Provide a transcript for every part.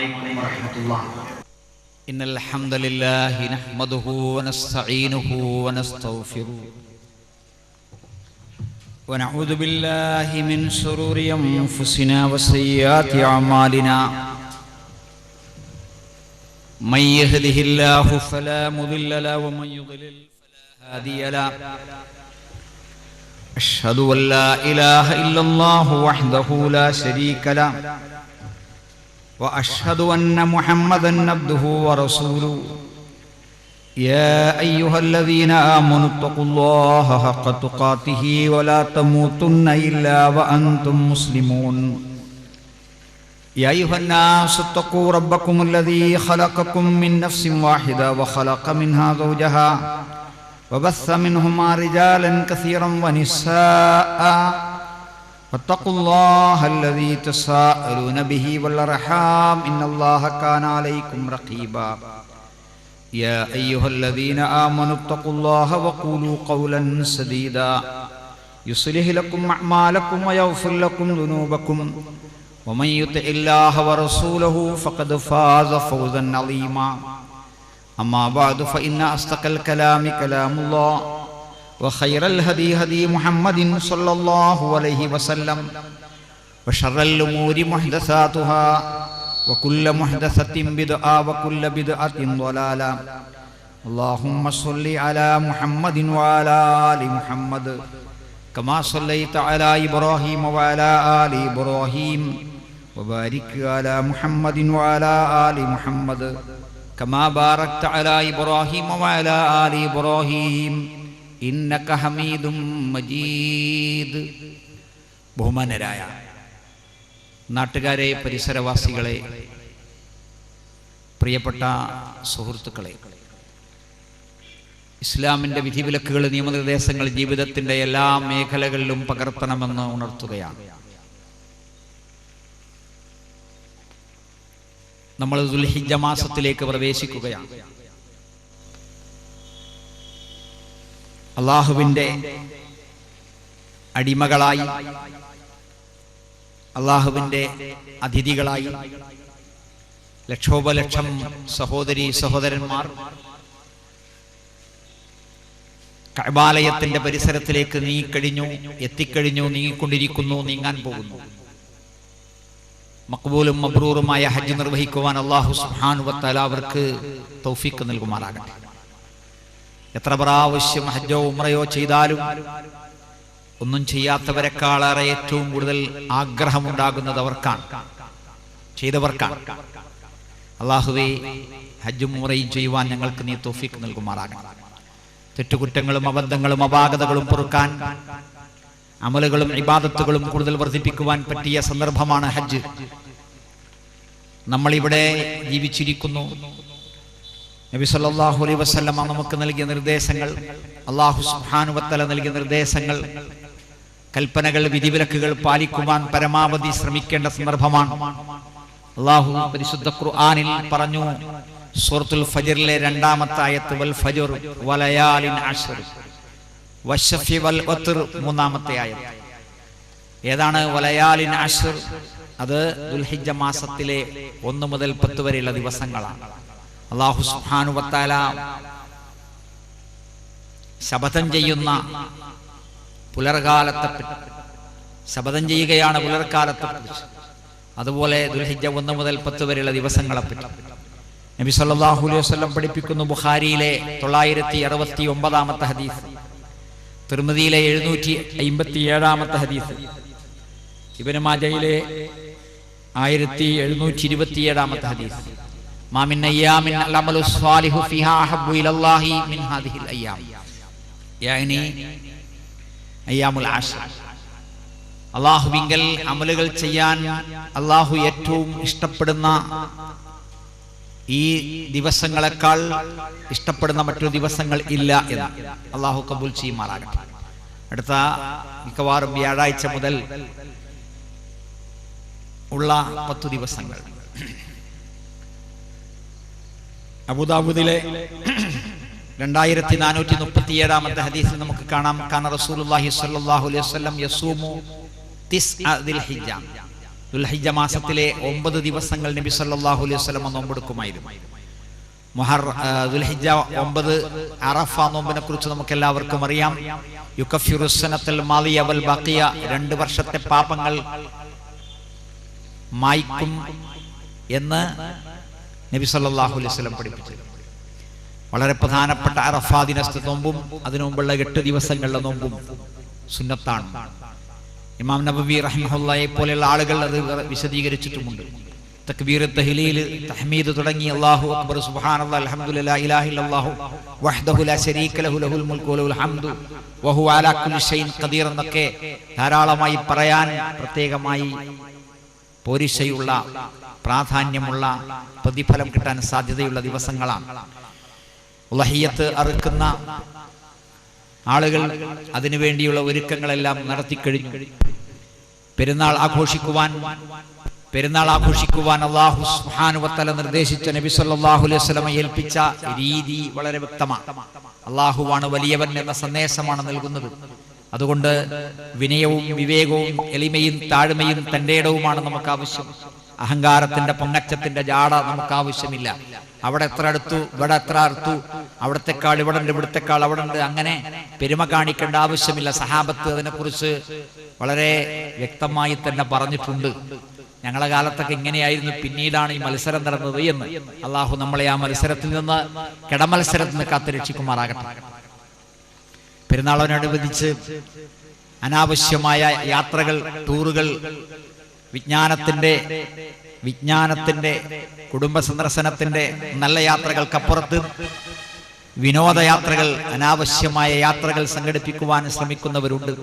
عليكم ورحمة الله. إن الحمد لله نحمده ونستعينه ونستغفره ونعوذ بالله من شرور أنفسنا وسيئات أعمالنا. من يهده الله فلا مضل له ومن يضلل فلا هادي له. أشهد أن لا إله إلا الله وحده لا شريك له وأشهد أن محمدا عبده ورسوله. يا أيها الذين آمنوا اتقوا الله حق تقاته ولا تموتن إلا وأنتم مسلمون. يا أيها الناس اتقوا ربكم الذي خلقكم من نفس واحدة وخلق منها زوجها وبث منهما رجالا كثيرا ونساء. واتقوا الله الذي تساءلون به والأرحام إن الله كان عليكم رقيبا. يا أيها الذين آمنوا اتقوا الله وقولوا قولا سديدا يصلح لكم أعمالكم ويغفر لكم ذنوبكم ومن يطع الله ورسوله فقد فاز فوزا عظيما. أما بعد فإن أصدق الكلام كلام الله وخير الهدي هدي محمد صلى الله عليه وسلم وشر الأمور محدثاتها وكل محدثة بدعة وكل بدعة ضلالة. اللهم صل على محمد وعلى آل محمد كما صليت على إبراهيم وعلى آل إبراهيم وبارك على محمد وعلى آل محمد كما باركت على إبراهيم وعلى آل إبراهيم إنك حميد مجيد. ബഹുമാനരായ നാട്ടുകാരെ, പരിസരവാസികളെ, പ്രിയപ്പെട്ട സുഹൃത്തുക്കളെ, ഇസ്ലാമിൻ്റെ വിധിവിലക്കുകൾ, നിയമനിർദ്ദേശങ്ങൾ ജീവിതത്തിൻ്റെ എല്ലാ മേഖലകളിലും പകർത്തണമെന്ന് ഉണർത്തുകയാണ്. നമ്മൾ ദുൽഹിജ്ജ മാസത്തിലേക്ക് പ്രവേശിക്കുകയാണ്. അള്ളാഹുവിൻ്റെ അടിമകളായി, അള്ളാഹുവിൻ്റെ അതിഥികളായി ലക്ഷോപലക്ഷം സഹോദരീ സഹോദരന്മാർ കഅബാലയത്തിന്റെ പരിസരത്തിലേക്ക് എത്തിക്കഴിഞ്ഞു, നീങ്ങിക്കൊണ്ടിരിക്കുന്നു, നീങ്ങാൻ പോകുന്നു. മഖ്ബൂലും മബ്രൂറുമായ ഹജ്ജ് നിർവഹിക്കുവാൻ അല്ലാഹു സുബ്ഹാനഹു വ തആല അവർക്ക് തൗഫീഖ് നൽകുമാറാകട്ടെ. എത്ര പ്രാവശ്യം ഹജ്ജോ ഉംറയോ ചെയ്താലും ഒന്നും ചെയ്യാത്തവരെക്കാളേറെ ഏറ്റവും കൂടുതൽ ആഗ്രഹമുണ്ടാകുന്നത് അവർക്കാണ്, ചെയ്തവർക്കാണ്. അല്ലാഹുവേ, ഹജ്ജും ഉംറയും ചെയ്യുവാൻ ഞങ്ങൾക്ക് നീ തൗഫീഖ് നൽകുമാറാകണം. തെറ്റുകുറ്റങ്ങളും അബദ്ധങ്ങളും അപാകതകളും പൊറുക്കാൻ, അമലുകളും ഇബാദത്തുകളും കൂടുതൽ വർദ്ധിപ്പിക്കുവാൻ പറ്റിയ സന്ദർഭമാണ് ഹജ്ജ്. നമ്മളിവിടെ ജീവിച്ചിരിക്കുന്നു. നബി സല്ലല്ലാഹു അലൈഹി വസല്ലം നമുക്ക് നൽകിയ നിർദ്ദേശങ്ങൾ, അല്ലാഹു സുബ്ഹാനഹു വ തആല നൽകിയ നിർദ്ദേശങ്ങൾ, കൽപ്പനകൾ, വിധിവിലക്കുകൾ പാലിക്കുവാൻ പരമാവധി ശ്രമിക്കേണ്ട സന്ദർഭമാണ്. അല്ലാഹു പരിശുദ്ധ ഖുർആനിൽ പറഞ്ഞു, സൂറത്തുൽ ഫജ്റിലെ 2-ാമത്തെ ആയത്ത്, വൽ ഫജ്ർ വലയാലിൻ അശ്ർ വശഫി വൽ വത്ർ 3-ാമത്തെ ആയത്ത്. ഏതാണ് വലയാലിൻ അശ്ർ? അത് ദുൽഹിജ്ജ മാസത്തിലെ 1 മുതൽ 10 വരെയുള്ള ദിവസങ്ങളാണ്. അല്ലാഹു സുബ്ഹാനഹു വ തആല ശപഥം ചെയ്യുന്ന പുലർകാലത്തെപ്പറ്റി ശപഥം ചെയ്യുകയാണ്, പുലർക്കാലത്തെക്കുറിച്ച്. അതുപോലെ ദുൽഹിജ്ജ 1 മുതൽ 10 വരെയുള്ള ദിവസങ്ങളെപ്പറ്റി നബി സല്ലല്ലാഹു അലൈഹി വസല്ലം പഠിപ്പിക്കുന്നു. ബുഖാരിയിലെ 969-ാമത്തെ ഹദീസ്, തിർമിദിയിലെ 757-ാമത്തെ ഹദീസ്, ഇബ്നു മാജയിലെ 1727-ാമത്തെ ഹദീസ്. മാ മിൻ അയ്യാമിൻ അൽഅമലു സ്വാലിഹു ഫിഹാ അഹബ്ബു ഇലല്ലാഹി മിൻ ഹാദിഹിൽ അയ്യാം, യാനി അയ്യാമുൽ അശ്ർ. അല്ലാഹുവിങ്കൽ അമലുകൾ ചെയ്യാൻ അല്ലാഹു ഏറ്റവും ഇഷ്ടപ്പെടുന്ന ഈ ദിവസങ്ങളെക്കാൾ ഇഷ്ടപ്പെടുന്ന മറ്റൊരു ദിവസങ്ങൾ ഇല്ല എന്ന് അല്ലാഹു കബൂൽ ചെയ്യുമാറാകട്ടെ. അടുത്ത മിക്കവാറും വ്യാഴാഴ്ച മുതൽ ഉള്ള 10 ദിവസങ്ങൾ അബൂദാവൂദിലെ 2437-ാമത്തെ ഹദീസിൽ നമുക്ക് കാണാം, കാന റസൂലുള്ളാഹി സ്വല്ലല്ലാഹു അലൈഹി വസല്ലം യസൂമു തിസ്അ ദിൽഹിജ്ജ ദുൽഹിജ്ജ മാസത്തിലെ 9 ദിവസങ്ങൾ നബി സല്ലല്ലാഹു അലൈഹി വസല്ലം നോമ്പെടുക്കുമായിരുന്നു. ദുൽഹിജ്ജ 9 അറഫ നോമ്പിനെ കുറിച്ച് നമുക്ക് എല്ലാവർക്കും അറിയാം. യുകഫിറു സനത്തൽ മാദിയ വൽ ബാഖിയ, 2 വർഷത്തെ പാപങ്ങൾ മായ്ക്കും എന്ന് നബി സല്ലല്ലാഹു അലൈഹി വസല്ലം പഠിപ്പിച്ചു. വളരെ പ്രധാനപ്പെട്ട അറഫാ ദിനത്തെ നോമ്പും അതിനു മുമ്പുള്ള 8 ദിവസങ്ങളിലെ നോമ്പും സുന്നത്താണ്. ഇമാം നബവി റഹിമഹുല്ലാഹയെ പോലെയുള്ള ആളുകൾ അത് വിശദീകരിച്ചിട്ടുമുണ്ട്. തക്ബീർ, തഹ്ലീൽ, തഹ്മീദ് തുടങ്ങി അല്ലാഹു അക്ബർ, സുബ്ഹാനല്ലാഹ്, അൽഹംദുലില്ലാഹി, ഇലാഹ ഇല്ലല്ലാഹു വഹ്ദഹു ലാ ശരീക ലഹു ലഹുൽ മുൽക്കു വലഹുൽ ഹംദു വഹുവ അലാ കുല്ലി ഷൈഇൻ ഖദീർ എന്നൊക്കെ ധാരാളമായി പറയാൻ പ്രത്യേകമായി പോരിശയുള്ള, പ്രാധാന്യമുള്ള, പ്രതിഫലം കിട്ടാൻ സാധ്യതയുള്ള ദിവസങ്ങളാണ്. ഉളഹിയ്യത്ത് അറുക്കുന്ന ആളുകൾ അതിനുവേണ്ടിയുള്ള ഒരുക്കങ്ങളെല്ലാം നടത്തിക്കഴിഞ്ഞു. പെരുന്നാൾ ആഘോഷിക്കുവാൻ അല്ലാഹു സുബ്ഹാനഹു വ തആല നിർദ്ദേശിച്ച നബി സല്ലല്ലാഹു അലൈഹി വസല്ലം ഏൽപ്പിച്ച രീതി വളരെ വ്യക്തമാണ്. അല്ലാഹുവാണ് വലിയവൻ എന്ന സന്ദേശമാണ് നൽകുന്നത്. അതുകൊണ്ട് വിനയവും വിവേകവും എളിമയും താഴ്മയും തന്റെ ഇടവുമാണ് നമുക്ക് ആവശ്യം. അഹങ്കാരത്തിന്റെ പൊങ്ങച്ചത്തിന്റെ ജാട നമുക്ക് ആവശ്യമില്ല. അവിടെ എത്ര അടുത്തു, ഇവിടെ എത്ര അടുത്തു, അവിടത്തെക്കാൾ ഇവിടെ ഉണ്ട്, ഇവിടത്തെക്കാൾ അവിടെ ഉണ്ട്, അങ്ങനെ പെരുമ കാണിക്കേണ്ട ആവശ്യമില്ല. സഹാബത്ത് അതിനെക്കുറിച്ച് വളരെ വ്യക്തമായി തന്നെ പറഞ്ഞിട്ടുണ്ട്. ഞങ്ങളുടെ കാലത്തൊക്കെ ഇങ്ങനെയായിരുന്നു, പിന്നീടാണ് ഈ മത്സരം നടന്നത് എന്ന്. അള്ളാഹു നമ്മളെ ആ മത്സരത്തിൽ നിന്ന്, കിടമത്സരത്തിൽ നിന്ന് കാത്തു രക്ഷിക്കുമാറാകട്ടെ. പെരുന്നാളിനോടനുബന്ധിച്ച് അനാവശ്യമായ യാത്രകൾ, ടൂറുകൾ, വിജ്ഞാനത്തിന്റെ കുടുംബ സന്ദർശനത്തിന്റെ നല്ല യാത്രകൾക്കപ്പുറത്ത് വിനോദയാത്രകൾ, അനാവശ്യമായ യാത്രകൾ സംഘടിപ്പിക്കുവാൻ ശ്രമിക്കുന്നവരുണ്ട്.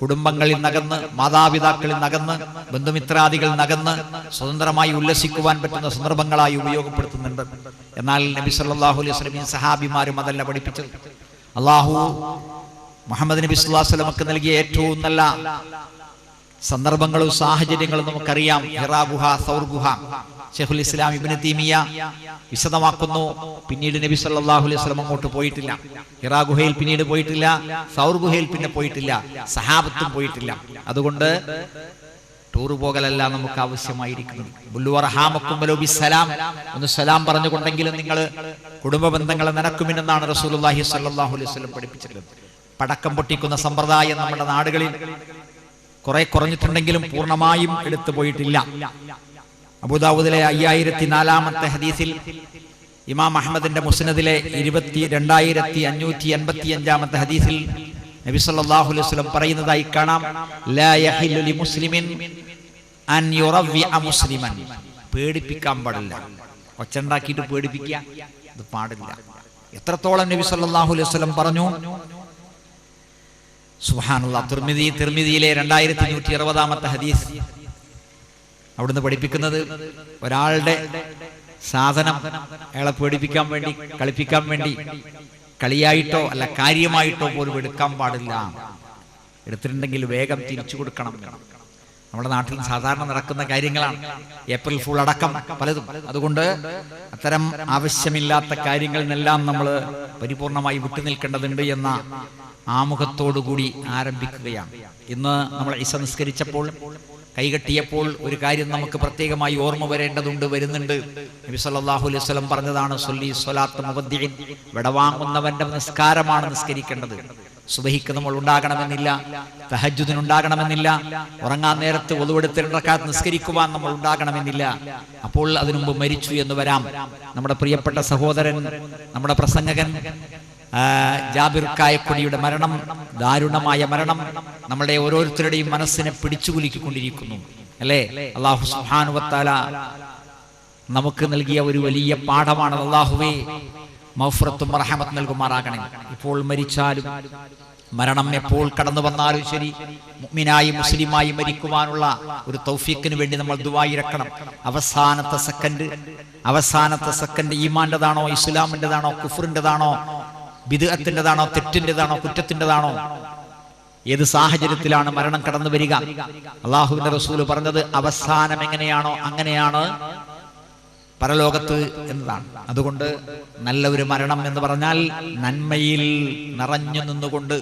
കുടുംബങ്ങളിൽ നകന്ന്, മാതാപിതാക്കളിൽ നകന്ന്, ബന്ധുമിത്രാദികൾ നകന്ന് സ്വതന്ത്രമായി ഉല്ലസിക്കുവാൻ പറ്റുന്ന സന്ദർഭങ്ങളായി ഉപയോഗപ്പെടുത്തുന്നുണ്ട്. എന്നാൽ നബി സല്ലല്ലാഹു അലൈഹി വസല്ലം സഹാബിമാരും അതല്ല പഠിപ്പിച്ചത്. അല്ലാഹു മുഹമ്മദ് നബി സല്ലല്ലാഹു അലൈഹി വസല്ലമക്ക് നൽകിയ ഏറ്റവും നല്ല സന്ദർഭങ്ങളും സാഹചര്യങ്ങളും നമുക്കറിയാം. ഹിറാ ഗുഹ, സൗർ ഗുഹ, ശൈഖുൽ ഇസ്ലാം ഇബ്നു തൈമിയ വിശദമാക്കുന്നു. പിന്നീട് നബി സല്ലല്ലാഹു അലൈഹി വസല്ലം അങ്ങോട്ട് പോയിട്ടില്ല. ഹിറാ ഗുഹയിൽ പിന്നീട് പോയിട്ടില്ല, സൗർ ഗുഹയിൽ പിന്നെ പോയിട്ടില്ല, സഹാബത്തും പോയിട്ടില്ല. അതുകൊണ്ട് ടൂർ പോകലല്ല നമുക്ക് ആവശ്യമായിരിക്കുന്നത്. ഒന്ന് സലാം പറഞ്ഞുകൊണ്ടെങ്കിലും നിങ്ങൾ കുടുംബ ബന്ധങ്ങളെ നനക്കുമെന്നാണ് റസൂലുള്ളാഹി സ്വല്ലല്ലാഹു അലൈഹി വസല്ലം പഠിപ്പിച്ചിട്ടുള്ളത്. പടക്കം പൊട്ടിക്കുന്ന സമ്പ്രദായം നമ്മുടെ നാടുകളിൽ കുറെ കുറഞ്ഞിട്ടുണ്ടെങ്കിലും പൂർണ്ണമായും എടുത്തു പോയിട്ടില്ല. അബൂദാവൂദിലെ 5004 ഹദീസിൽ, ഇമാം അഹ്മദിന്റെ മുസ്നദിലെ 22585 ഹദീസിൽ നബി സല്ലല്ലാഹു അലൈഹി വസല്ലം പറയുന്നതായി കാണാം, ലാ യഹില്ലു ലിമുസ്ലിമിൻ അൻ യുറവ്വിഅ മുസ്ലിമൻ. പേടിപ്പിക്കാൻ പാടില്ല, ഒച്ചണ്ടാക്കിയിട്ട് പേടിപ്പിക്കുക, അത് പാടില്ല. എത്രത്തോളം നബി സല്ലല്ലാഹു അലൈഹി വസല്ലം പറഞ്ഞു. സുബ്ഹാനല്ലാഹ്. തിർമിദിയിലെ 2160 ഹദീസ്. അവിടുന്ന് പഠിപ്പിക്കുന്നത്, ഒരാളുടെ സാധനം അയാളെ പേടിപ്പിക്കാൻ വേണ്ടി, കളിപ്പിക്കാൻ വേണ്ടി, കളിയായിട്ടോ അല്ല കാര്യമായിട്ടോ പോലും എടുക്കാൻ പാടില്ല. എടുത്തിട്ടുണ്ടെങ്കിൽ വേഗം തിരിച്ചു കൊടുക്കണം. നമ്മുടെ നാട്ടിൽ സാധാരണ നടക്കുന്ന കാര്യങ്ങളാണ്, ഏപ്രിൽ ഫൂൾ അടക്കം പലതും. അതുകൊണ്ട് അത്തരം ആവശ്യമില്ലാത്ത കാര്യങ്ങളിലെല്ലാം നമ്മൾ പരിപൂർണമായി വിട്ടുനിൽക്കേണ്ടതുണ്ട് എന്ന ആമുഖത്തോടുകൂടി ആരംഭിക്കുകയാണ്. ഇന്ന് നമ്മൾ ഇശ നിസ്കരിച്ചപ്പോൾ, കൈകെട്ടിയപ്പോൾ ഒരു കാര്യം നമുക്ക് പ്രത്യേകമായി ഓർമ്മ വരുന്നുണ്ട്. നബി സല്ലല്ലാഹു അലൈഹി വസല്ലം പറഞ്ഞതാണ്, സ്വല്ലി സ്വലാത്ത് മുവദ്ദിഇൻ, വിടവാങ്ങുന്നവന്റെ നിസ്കാരമാണ് നിസ്കരിക്കേണ്ടത്. സുബഹിക്ക് നമ്മൾ ഉണ്ടാകണമെന്നില്ല, തഹജ്ജുദിന് ഉണ്ടാകണമെന്നില്ല, ഉറങ്ങാൻ നേരത്ത് ഒളുവെടുത്ത് 2 റക്അത്ത് നിസ്കരിക്കുവാൻ നമ്മൾ ഉണ്ടാകണമെന്നില്ല. അപ്പോൾ അതിനുമുമ്പ് മരിച്ചു എന്ന് വരാം. നമ്മുടെ പ്രിയപ്പെട്ട സഹോദരൻ, നമ്മുടെ പ്രസംഗകൻ ജാബിർ കായക്കൊടിയുടെ മരണം, ദാരുണമായ മരണം, നമ്മുടെ ഓരോരുത്തരുടെയും മനസ്സിനെ പിടിച്ചുകുലുക്കിക്കൊണ്ടിരിക്കുന്നു, അല്ലേ? അല്ലാഹു സുബ്ഹാനഹു വ തആല നമുക്ക് നൽകിയ ഒരു വലിയ പാഠമാണ്. അല്ലാഹുവേ, മഗ്ഫിറത്തും റഹ്മത്തും നൽകുമാറാകണേ. ഇപ്പോൾ മരിച്ചാലും, മരണം എപ്പോൾ കടന്നു വന്നാലും ശരി, മുഅ്മിനായി മുസ്ലിമായി മരിക്കുവാനുള്ള ഒരു തൗഫീഖിന് വേണ്ടി നമ്മൾ ദുആ ഇരക്കണം. അവസാനത്തെ സെക്കൻഡ് ഈമാന്റേതാണോ, ഇസ്ലാമിന്റേതാണോ, കുഫറിന്റേതാണോ, ബിദ്അത്തിന്റേതാണോ, തെറ്റിന്റേതാണോ, കുറ്റത്തിന്റേതാണോ, ഏത് സാഹചര്യത്തിലാണ് മരണം കടന്നു വരിക? അല്ലാഹുവിന്റെ റസൂൽ പറഞ്ഞത്, അവസാനം എങ്ങനെയാണോ അങ്ങനെയാണ് പരലോകത്ത് എന്നതാണ്. അതുകൊണ്ട് നല്ല ഒരു മരണം എന്ന് പറഞ്ഞാൽ നന്മയിൽ നിറഞ്ഞു നിന്നുകൊണ്ട്,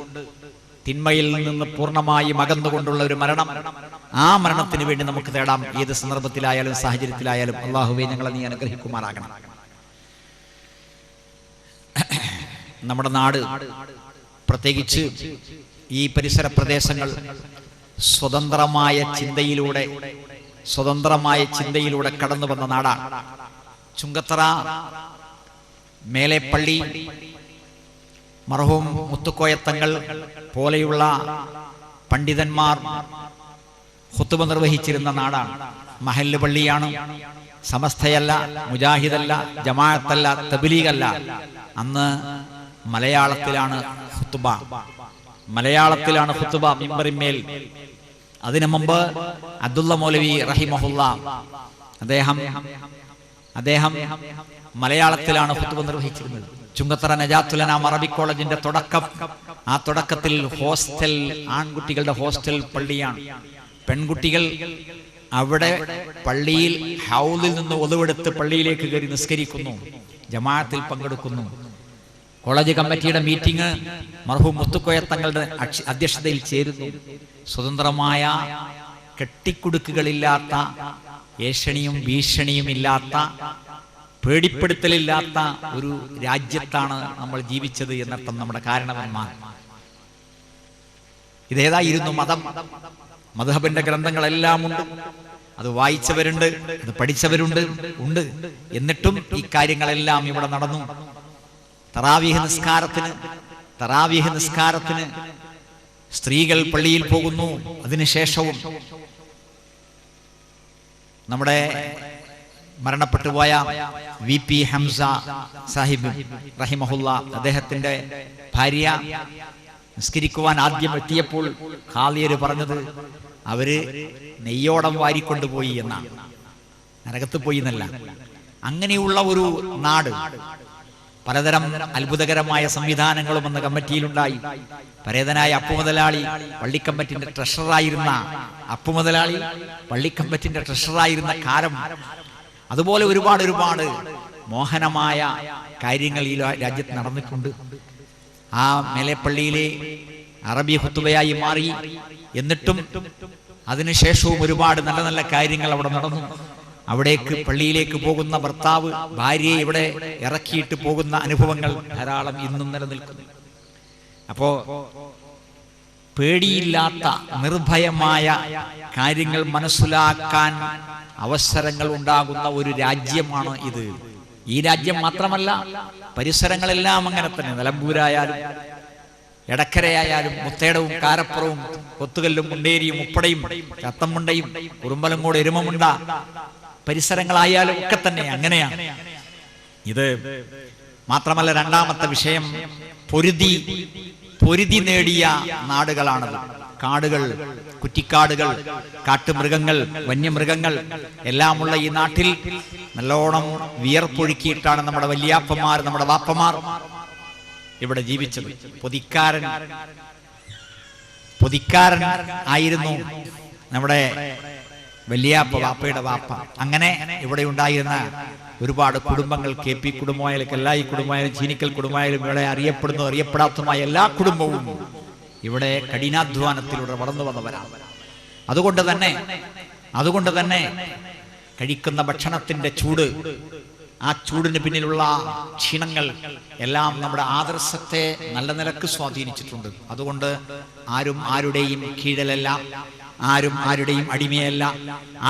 തിന്മയിൽ നിന്ന് പൂർണ്ണമായി അകന്നുകൊണ്ടുള്ള ഒരു മരണം. ആ മരണത്തിന് വേണ്ടി നമുക്ക് തേടാം. ഏത് സന്ദർഭത്തിലായാലും സാഹചര്യത്തിലായാലും. അല്ലാഹുവേ, ഞങ്ങളെ നീ അനുഗ്രഹിക്കുമാറാകണം. നമ്മുടെ നാട്, പ്രത്യേകിച്ച് ഈ പരിസര പ്രദേശങ്ങൾ സ്വതന്ത്രമായ ചിന്തയിലൂടെ കടന്നു വന്ന നാടാണ്. ചുങ്കത്തറ, മേലെപ്പള്ളി, മർഹൂം മുത്തുക്കോയത്തങ്ങൾ പോലെയുള്ള പണ്ഡിതന്മാർ ഖുതുബ നിർവഹിച്ചിരുന്ന നാടാണ്. മഹല്ല് പള്ളിയാണ്. സമസ്തയല്ല, മുജാഹിദല്ല, ജമാഅത്തല്ല, തബ്ലീഗല്ല. അന്ന് മലയാളത്തിലാണ് ഖുതുബ മിമ്പറിന്മേൽ. അതിനു മുമ്പ് അബ്ദുള്ള മൗലവി റഹിമഹുല്ല അദ്ദേഹം മലയാളത്തിലാണ് ഖുതുബ നിർവഹിച്ചിരുന്നത്. ചുങ്കത്തറ നജാത്തുൽ അനാം അറബിക് കോളേജിന്റെ തുടക്കത്തിൽ ഹോസ്റ്റൽ, ആൺകുട്ടികളുടെ ഹോസ്റ്റൽ പള്ളിയാണ്. പെൺകുട്ടികൾ അവിടെ പള്ളിയിൽ ഹൗദിൽ നിന്ന് ഒതുവെടുത്ത് പള്ളിയിലേക്ക് കയറി നിസ്കരിക്കുന്നു, ജമാഅത്തിൽ പങ്കെടുക്കുന്നു. കോളേജ് കമ്മിറ്റിയുടെ മീറ്റിംഗ് മർഹൂം മുത്തുക്കോയത്തങ്ങളുടെ അധ്യക്ഷതയിൽ ചേരുന്നു. സ്വതന്ത്രമായ, കെട്ടിക്കുടുക്കുകളില്ലാത്ത, ഏഷണിയും ഭീഷണിയും ഇല്ലാത്ത, പേടിപ്പെടുത്തലില്ലാത്ത ഒരു രാജ്യത്താണ് നമ്മൾ ജീവിച്ചത് എന്നർത്ഥം നമ്മുടെ കാരണവന്മാർ. ഇതേതായിരുന്നു മതം? മദ്ഹബിന്റെ ഗ്രന്ഥങ്ങളെല്ലാം ഉണ്ട്. അത് വായിച്ചവരുണ്ട്, അത് പഠിച്ചവരുണ്ട്. എന്നിട്ടും ഈ കാര്യങ്ങളെല്ലാം ഇവിടെ നടന്നു. തറാവീഹ് നിസ്കാരത്തിന് സ്ത്രീകൾ പള്ളിയിൽ പോകുന്നു. അതിനുശേഷവും നമ്മുടെ മരണപ്പെട്ടുപോയ VP ഹംസ സാഹിബ് റഹിമഹുല്ല, അദ്ദേഹത്തിന്റെ ഭാര്യ നിസ്കരിക്കുവാൻ ആദ്യം എത്തിയപ്പോൾ ഖാദിയര് പറഞ്ഞത് അവര് നെയ്യോടം വാരിക്കൊണ്ടുപോയി എന്നാണ്, നരകത്ത് പോയി എന്നല്ല. അങ്ങനെയുള്ള ഒരു നാട്. പലതരം അത്ഭുതകരമായ സംവിധാനങ്ങളും അന്ന് കമ്മിറ്റിയിലുണ്ടായി. പരേതനായ അപ്പുമുതലാളി പള്ളിക്കമ്മിറ്റിന്റെ ട്രഷറായിരുന്ന കാലം. അതുപോലെ ഒരുപാട് മോഹനമായ കാര്യങ്ങൾ ഈ രാജ്യത്ത് നടന്നിട്ടുണ്ട്. ആ മേലെപ്പള്ളിയിലെ അറബി ഖുതുബയായി മാറി. എന്നിട്ടും അതിനുശേഷവും ഒരുപാട് നല്ല നല്ല കാര്യങ്ങൾ അവിടെ നടന്നു. അവിടേക്ക് പള്ളിയിലേക്ക് പോകുന്ന ഭർത്താവ് ഭാര്യയെ ഇവിടെ ഇറക്കിയിട്ട് പോകുന്ന അനുഭവങ്ങൾ ധാരാളം ഇന്നും നിലനിൽക്കുന്നു. അപ്പോ പേടിയില്ലാത്ത, നിർഭയമായ കാര്യങ്ങൾ മനസ്സിലാക്കാൻ അവസരങ്ങൾ ഉണ്ടാകുന്ന ഒരു രാജ്യമാണ് ഇത്. ഈ രാജ്യം മാത്രമല്ല, പരിസരങ്ങളെല്ലാം അങ്ങനെ തന്നെ. നിലമ്പൂരായാലും എടക്കരയായാലും മുത്തേടവും കാരപ്പുറവും കൊത്തുകല്ലും മുണ്ടേരിയും ഉപ്പടയും ചത്തമുണ്ടയും കുറുമ്പലങ്ങോട് എരുമമുണ്ട പരിസരങ്ങളായാലും ഒക്കെ തന്നെ അങ്ങനെയാണ്. ഇത് മാത്രമല്ല, രണ്ടാമത്തെ വിഷയം പൊരുതി നേടിയ നാടുകളാണത്. കാടുകൾ, കുറ്റിക്കാടുകൾ, കാട്ടുമൃഗങ്ങൾ, വന്യമൃഗങ്ങൾ എല്ലാമുള്ള ഈ നാട്ടിൽ നല്ലോണം വിയർപ്പൊഴുക്കിയിട്ടാണ് നമ്മുടെ വല്യാപ്പന്മാർ, നമ്മുടെ വാപ്പമാർ ഇവിടെ ജീവിച്ചത്. പൊതിക്കാരൻ ആയിരുന്നു നമ്മുടെ വല്യാപ്പ, വാപ്പയുടെ വാപ്പ. അങ്ങനെ ഇവിടെ ഉണ്ടായിരുന്ന ഒരുപാട് കുടുംബങ്ങൾ, KP കുടുംബമായാലും കല്ലായി കുടുംബമായാലും ചീനിക്കൽ കുടുംബമായാലും ഇവിടെ അറിയപ്പെടാത്തതുമായ എല്ലാ കുടുംബവും ഇവിടെ കഠിനാധ്വാനത്തിലൂടെ വളർന്നു വന്നവരാണ്. അതുകൊണ്ട് തന്നെ കഴിക്കുന്ന ഭക്ഷണത്തിന്റെ ചൂട്, ആ ചൂടിന് പിന്നിലുള്ള ക്ഷീണങ്ങൾ എല്ലാം നമ്മുടെ ആദർശത്തെ നല്ല നിലക്ക് സ്വാധീനിച്ചിട്ടുണ്ട്. അതുകൊണ്ട് ആരും ആരുടെയും കീഴലല്ല, ആരും ആരുടെയും അടിമയല്ല,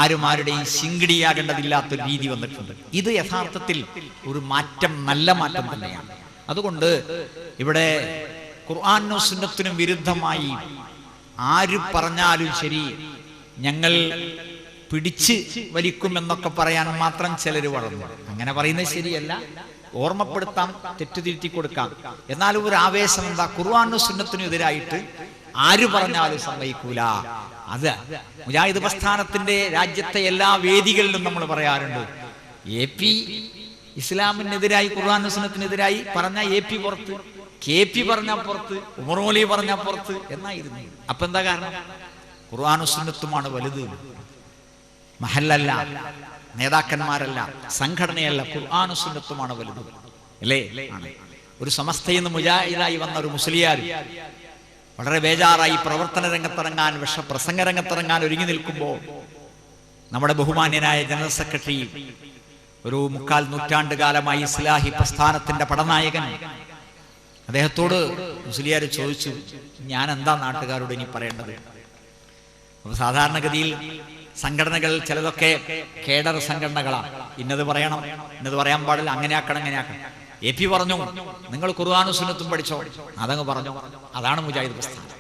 ആരും ആരുടെയും ശിങ്കിടിയാകേണ്ടതില്ലാത്തൊരു രീതി വന്നിട്ടുണ്ട്. ഇത് യഥാർത്ഥത്തിൽ ഒരു മാറ്റം, നല്ല മാറ്റം തന്നെയാണ്. അതുകൊണ്ട് ഇവിടെ ഖുർആനും സുന്നത്തിനും വിരുദ്ധമായി ആര് പറഞ്ഞാലും ശരി, ഞങ്ങൾ പിടിച്ച് വലിക്കുമെന്നൊക്കെ പറയാൻ മാത്രം ചിലർ വളർന്നു. അങ്ങനെ പറയുന്നത് ശരിയല്ല. ഓർമ്മപ്പെടുത്താം, തെറ്റുതിരുത്തി കൊടുക്കാം. എന്നാലും ഒരു ആവേശം എന്താ? ഖുർആനും സുന്നത്തിനും എതിരായിട്ട് ആര് പറഞ്ഞാലും സമ്മതിക്കൂല. അത് മുജാഹിദ് പ്രസ്ഥാനത്തിന്റെ രാജ്യത്തെ എല്ലാ വേദികളിലും നമ്മൾ പറയാറുണ്ട്. AP ഇസ്ലാമിനെതിരായി, ഖുർആനും സുന്നത്തിനെതിരായി പറഞ്ഞ AP പുറത്ത്, KP പറഞ്ഞ പുറത്ത്, ഉമർ മൗലവി പറഞ്ഞ പുറത്ത് എന്നായിരുന്നു. അപ്പൊ എന്താ കാരണം? ഖുർആനും സുന്നത്തുമാണ് വലുത്. മഹല്ലല്ല, നേതാക്കന്മാരല്ല, സംഘടനയല്ല, ഖുർആനും സുന്നത്തുമാണ് വലുത്. അല്ലേ? ഒരു സമസ്തയിൽ നിന്ന് മുജാഹിദായി വന്ന ഒരു മുസ്ലിയാർ വളരെ ബേജാറായി പ്രവർത്തന രംഗത്തിറങ്ങാൻ, പ്രസംഗ രംഗത്തിറങ്ങാൻ ഒരുങ്ങി നിൽക്കുമ്പോൾ നമ്മുടെ ബഹുമാന്യനായ ജനറൽ സെക്രട്ടറി, ഒരു 3/4 നൂറ്റാണ്ട് കാലമായി ഇസ്ലാഹി പ്രസ്ഥാനത്തിന്റെ പടനായകൻ, അദ്ദേഹത്തോട് മുസ്ലിയാർ ചോദിച്ചു, ഞാൻ എന്താ നാട്ടുകാരോട് ഇനി പറയേണ്ടത്? അപ്പൊ സാധാരണഗതിയിൽ സംഘടനകൾ ചിലതൊക്കെ കേഡർ സംഘടനകളാണ്. ഇന്നത് പറയണം, ഇന്നത് പറയാൻ പാടില്ല, അങ്ങനെ ആക്കണം, ഇങ്ങനെ ആക്കണം. AP പറഞ്ഞു, നിങ്ങൾ ഖുർആനും സുന്നത്തും പഠിച്ചോ, അതങ്ങ് പറഞ്ഞു. അതാണ് മുജാഹിദ് പ്രസ്ഥാനം.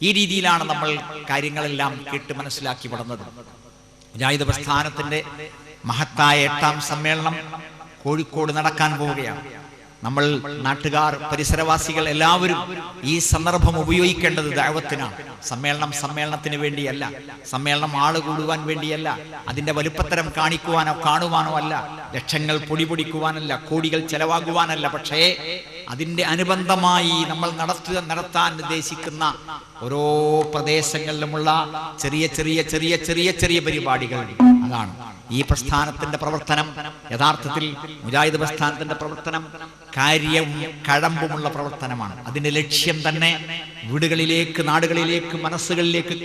ഈ രീതിയിലാണ് നമ്മൾ കാര്യങ്ങളെല്ലാം കേട്ട് മനസ്സിലാക്കി വളർന്നത്. മുജാഹിദ് പ്രസ്ഥാനത്തിന്റെ മഹത്തായ 8ാം സമ്മേളനം കോഴിക്കോട് നടക്കാൻ പോവുകയാണ്. നമ്മൾ നാട്ടുകാർ, പരിസരവാസികൾ എല്ലാവരും ഈ സന്ദർഭം ഉപയോഗിക്കേണ്ടത് ദഅവത്തിനാണ്. സമ്മേളനത്തിന് വേണ്ടിയല്ല, സമ്മേളനം ആള് കൂടുവാൻ വേണ്ടിയല്ല, അതിന്റെ വലുപ്പത്തരം കാണിക്കുവാനോ കാണുവാനോ അല്ല, ലക്ഷങ്ങൾ പൊടിപൊടിക്കുവാനല്ല, കോടികൾ ചെലവാകുവാനല്ല. പക്ഷേ അതിന്റെ അനുബന്ധമായി നമ്മൾ നടത്താൻ ഉദ്ദേശിക്കുന്ന ഓരോ പ്രദേശങ്ങളിലുമുള്ള ചെറിയ ചെറിയ ചെറിയ ചെറിയ ചെറിയ പരിപാടികൾ, അതാണ് ഈ പ്രസ്ഥാനത്തിന്റെ പ്രവർത്തനം. യഥാർത്ഥത്തിൽ മുജാഹിദ് പ്രസ്ഥാനത്തിന്റെ പ്രവർത്തനം കാര്യവും കഴമ്പുമുള്ള പ്രവർത്തനമാണ്. അതിന്റെ ലക്ഷ്യം തന്നെ വീടുകളിലേക്ക്, നാടുകളിലേക്ക്, മനസ്സുകളിലേക്ക്,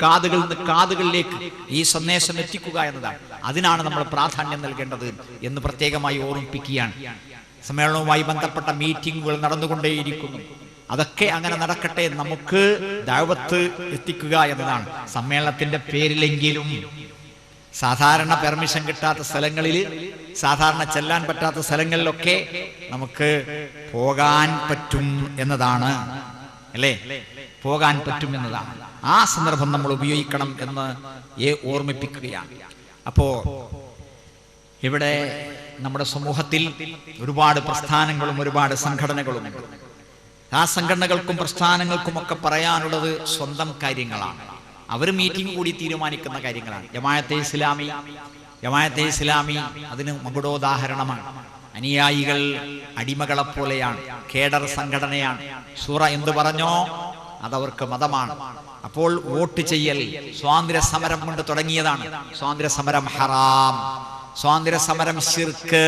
കാതുകളിലേക്ക് ഈ സന്ദേശം എത്തിക്കുക എന്നതാണ്. അതിനാണ് നമ്മൾ പ്രാധാന്യം നൽകേണ്ടത് എന്ന് പ്രത്യേകമായി ഓർമ്മിപ്പിക്കുകയാണ്. സമ്മേളനവുമായി ബന്ധപ്പെട്ട മീറ്റിംഗുകൾ നടന്നുകൊണ്ടേയിരിക്കുന്നു. അതൊക്കെ അങ്ങനെ നടക്കട്ടെ, നമുക്ക് ദഅവത്ത് എത്തിക്കുക എന്നതാണ്. സമ്മേളനത്തിന്റെ പേരിലെങ്കിലും സാധാരണ പെർമിഷൻ കിട്ടാത്ത സ്ഥലങ്ങളിൽ, സാധാരണ ചെല്ലാൻ പറ്റാത്ത സ്ഥലങ്ങളിലൊക്കെ നമുക്ക് പോകാൻ പറ്റും എന്നതാണ്, അല്ലേ? പോകാൻ പറ്റും എന്നതാണ്. ആ സന്ദർഭം നമ്മൾ ഉപയോഗിക്കണം എന്ന് ഓർമ്മിപ്പിക്കുകയാണ്. അപ്പോ ഇവിടെ നമ്മുടെ സമൂഹത്തിൽ ഒരുപാട് പ്രസ്ഥാനങ്ങളും ഒരുപാട് സംഘടനകളും ഉണ്ട്. ആ സംഘടനകൾക്കും പ്രസ്ഥാനങ്ങൾക്കും ഒക്കെ പറയാനുള്ളത് സ്വന്തം കാര്യങ്ങളാണ്. അവർ മീറ്റിംഗ് കൂടി തീരുമാനിക്കുന്ന കാര്യങ്ങളാണ്. ജമാഅത്തെ ഇസ്ലാമി അതിന് മകുടോദാഹരണമാണ്. അനുയായികൾ അടിമകളെപ്പോലെയാണ്, കേഡർ സംഘടനയാണ്. സൂറ എന്ത് പറഞ്ഞോ അതവർക്ക് മതമാണ്. അപ്പോൾ വോട്ട് ചെയ്യൽ സ്വാതന്ത്ര്യ സമരം കൊണ്ട് തുടങ്ങിയതാണ്. സ്വാതന്ത്ര്യ സമരം ഹറാം, സ്വാതന്ത്ര്യ സമരം ശിർക്ക്.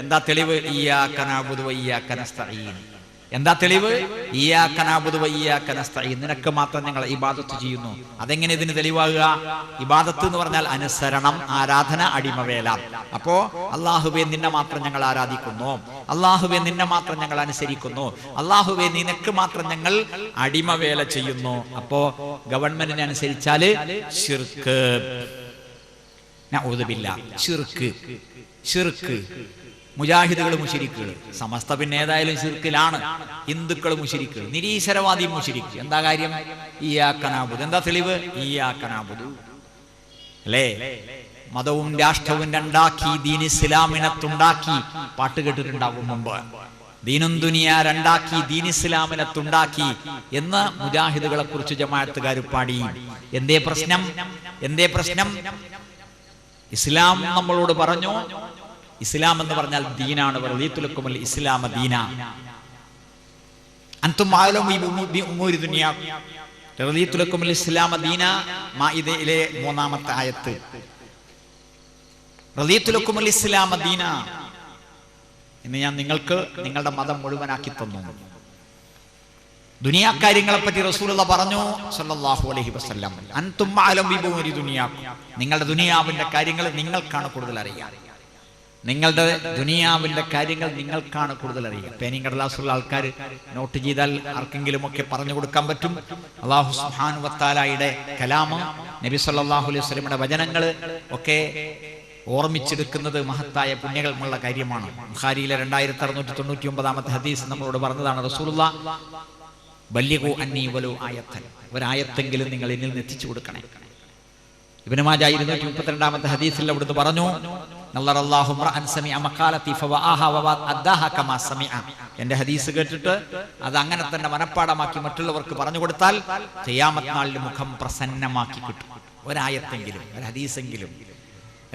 എന്താ തെളിവ്? ഇയ്യാക നഅ്ബുദു വ ഇയ്യാക നസ്തഈൻ. എന്താ തെളിവ്? ഇയ്യാക നഅ്ബുദു വ ഇയ്യാക നസ്തഈൻ, നിനക്ക് മാത്രം ഞങ്ങൾ ഇബാദത്ത് ചെയ്യുന്നു. അതെങ്ങനെ ഇതിന് തെളിവാകുക? ഇബാദത്ത് എന്ന് പറഞ്ഞാൽ അനുസരണം, ആരാധന, അടിമവേല. അപ്പോ അല്ലാഹുവേ നിന്നെ മാത്രം ഞങ്ങൾ ആരാധിക്കുന്നു, അല്ലാഹുവേ നിന്നെ മാത്രം ഞങ്ങൾ അനുസരിക്കുന്നു, അല്ലാഹുവേ നിനക്ക് മാത്രം ഞങ്ങൾ അടിമവേല ചെയ്യുന്നു. അപ്പോ ഗവൺമെന്റിനെ അനുസരിച്ചാല് ശിർക്ക്, നഊദു ബില്ലാഹ്, ശിർക്ക്. മുജാഹിദുകൾ മുശ്രിക്കുകൾ, സമസ്ത പിന്നെ ഏതായാലും ശിർക്കിലാണ്. ഹിന്ദുക്കൾ മുശ്രിക്കുകൾ, നിരീശ്വരവാദി മുശ്രിക്ക്. എന്താ കാര്യം? ഇയ്യാക നഅ്ബുദു. എന്താ തെളിവ്? ഇയ്യാക നഅ്ബുദു, അല്ലേ? മതവും രാഷ്ട്രവും രണ്ടാക്കി, ദീൻ ഇസ്ലാമിനത്തുണ്ടാക്കി. പാട്ട് കേട്ടിട്ടുണ്ടാവും മുമ്പ്. ദീനും ദുനിയ രണ്ടാക്കി, ദീൻ ഇസ്ലാമിനത്തുണ്ടാക്കി എന്ന് മുജാഹിദുകളെ കുറിച്ച് ജമാഅത്തുകാർ പാടി. എന്തേ പ്രശ്നം? ഇസ്ലാം നമ്മളോട് പറഞ്ഞു, ഇസ്ലാം എന്ന് പറഞ്ഞാൽ ദീനാണ്. റളീതു ലക്കുമുൽ ഇസ്ലാമ ദീന അൻതും അഅലമു ബി ഉമൂരി ദുനിയ. റളീതു ലക്കുമുൽ ഇസ്ലാമ ദീന, മാഇദയിലെ 3-ാമത്തെ ആയത്ത്. റളീതു ലക്കുമുൽ ഇസ്ലാമ ദീന, ഇന്ന് ഞാൻ നിങ്ങൾക്ക് നിങ്ങളുടെ മതം മുഴുവനാക്കി തന്നു. ദുനിയാ കാര്യങ്ങളെ പറ്റി റസൂലുള്ളാഹി പറഞ്ഞു സല്ലല്ലാഹു അലൈഹി വസല്ലം, അൻതും അഅലമു ബി ഉമൂരി ദുനിയ. നിങ്ങളുടെ ദുനിയാവിന്റെ കാര്യങ്ങൾ നിങ്ങൾക്കാണ് കൂടുതൽ അറിയുക. നിങ്ങളുടെ ദുനിയാവിന്റെ കാര്യങ്ങൾ നിങ്ങൾക്കാണ് കൂടുതൽ അറിയുക. പേനിയും കടലാസുള്ള ആൾക്കാർ നോട്ട് ചെയ്താൽ ആർക്കെങ്കിലും ഒക്കെ പറഞ്ഞു കൊടുക്കാൻ പറ്റും. അല്ലാഹു സുബ്ഹാനഹു വ തആലയുടെ കലാമ്, നബി സല്ലല്ലാഹു അലൈഹി വസല്ലമയുടെ വചനങ്ങൾ ഒക്കെ ഓർമ്മിച്ചെടുക്കുന്നത് മഹത്തായ പുണ്യകരമുള്ള കാര്യമാണ്. ബുഖാരിയിലെ 2699-ാമത്തെ ഹദീസ് നമ്മളോട് പറഞ്ഞതാണ് റസൂലുള്ളാഹി, ബല്ലിഗു അന്നി വലു ആയത്തൻ, ഒരായത്തെങ്കിലും നിങ്ങൾ എന്നിൽ നിന്ന് എത്തിച്ചു കൊടുക്കണേ. ഇബ്നു മാജ 232-ാമത്തെ ഹദീസിൽ അവിടുന്ന് പറഞ്ഞു, എന്റെ ഹദീസ് കേട്ടിട്ട് അത് അങ്ങനെ തന്നെ മനപ്പാടമാക്കി മറ്റുള്ളവർക്ക് പറഞ്ഞു കൊടുത്താൽ ഖിയാമത്ത് നാളിൽ മുഖം പ്രസന്നമാക്കി കിട്ടും. ഒരായത്തെങ്കിലും, ഒരു ഹദീസെങ്കിലും,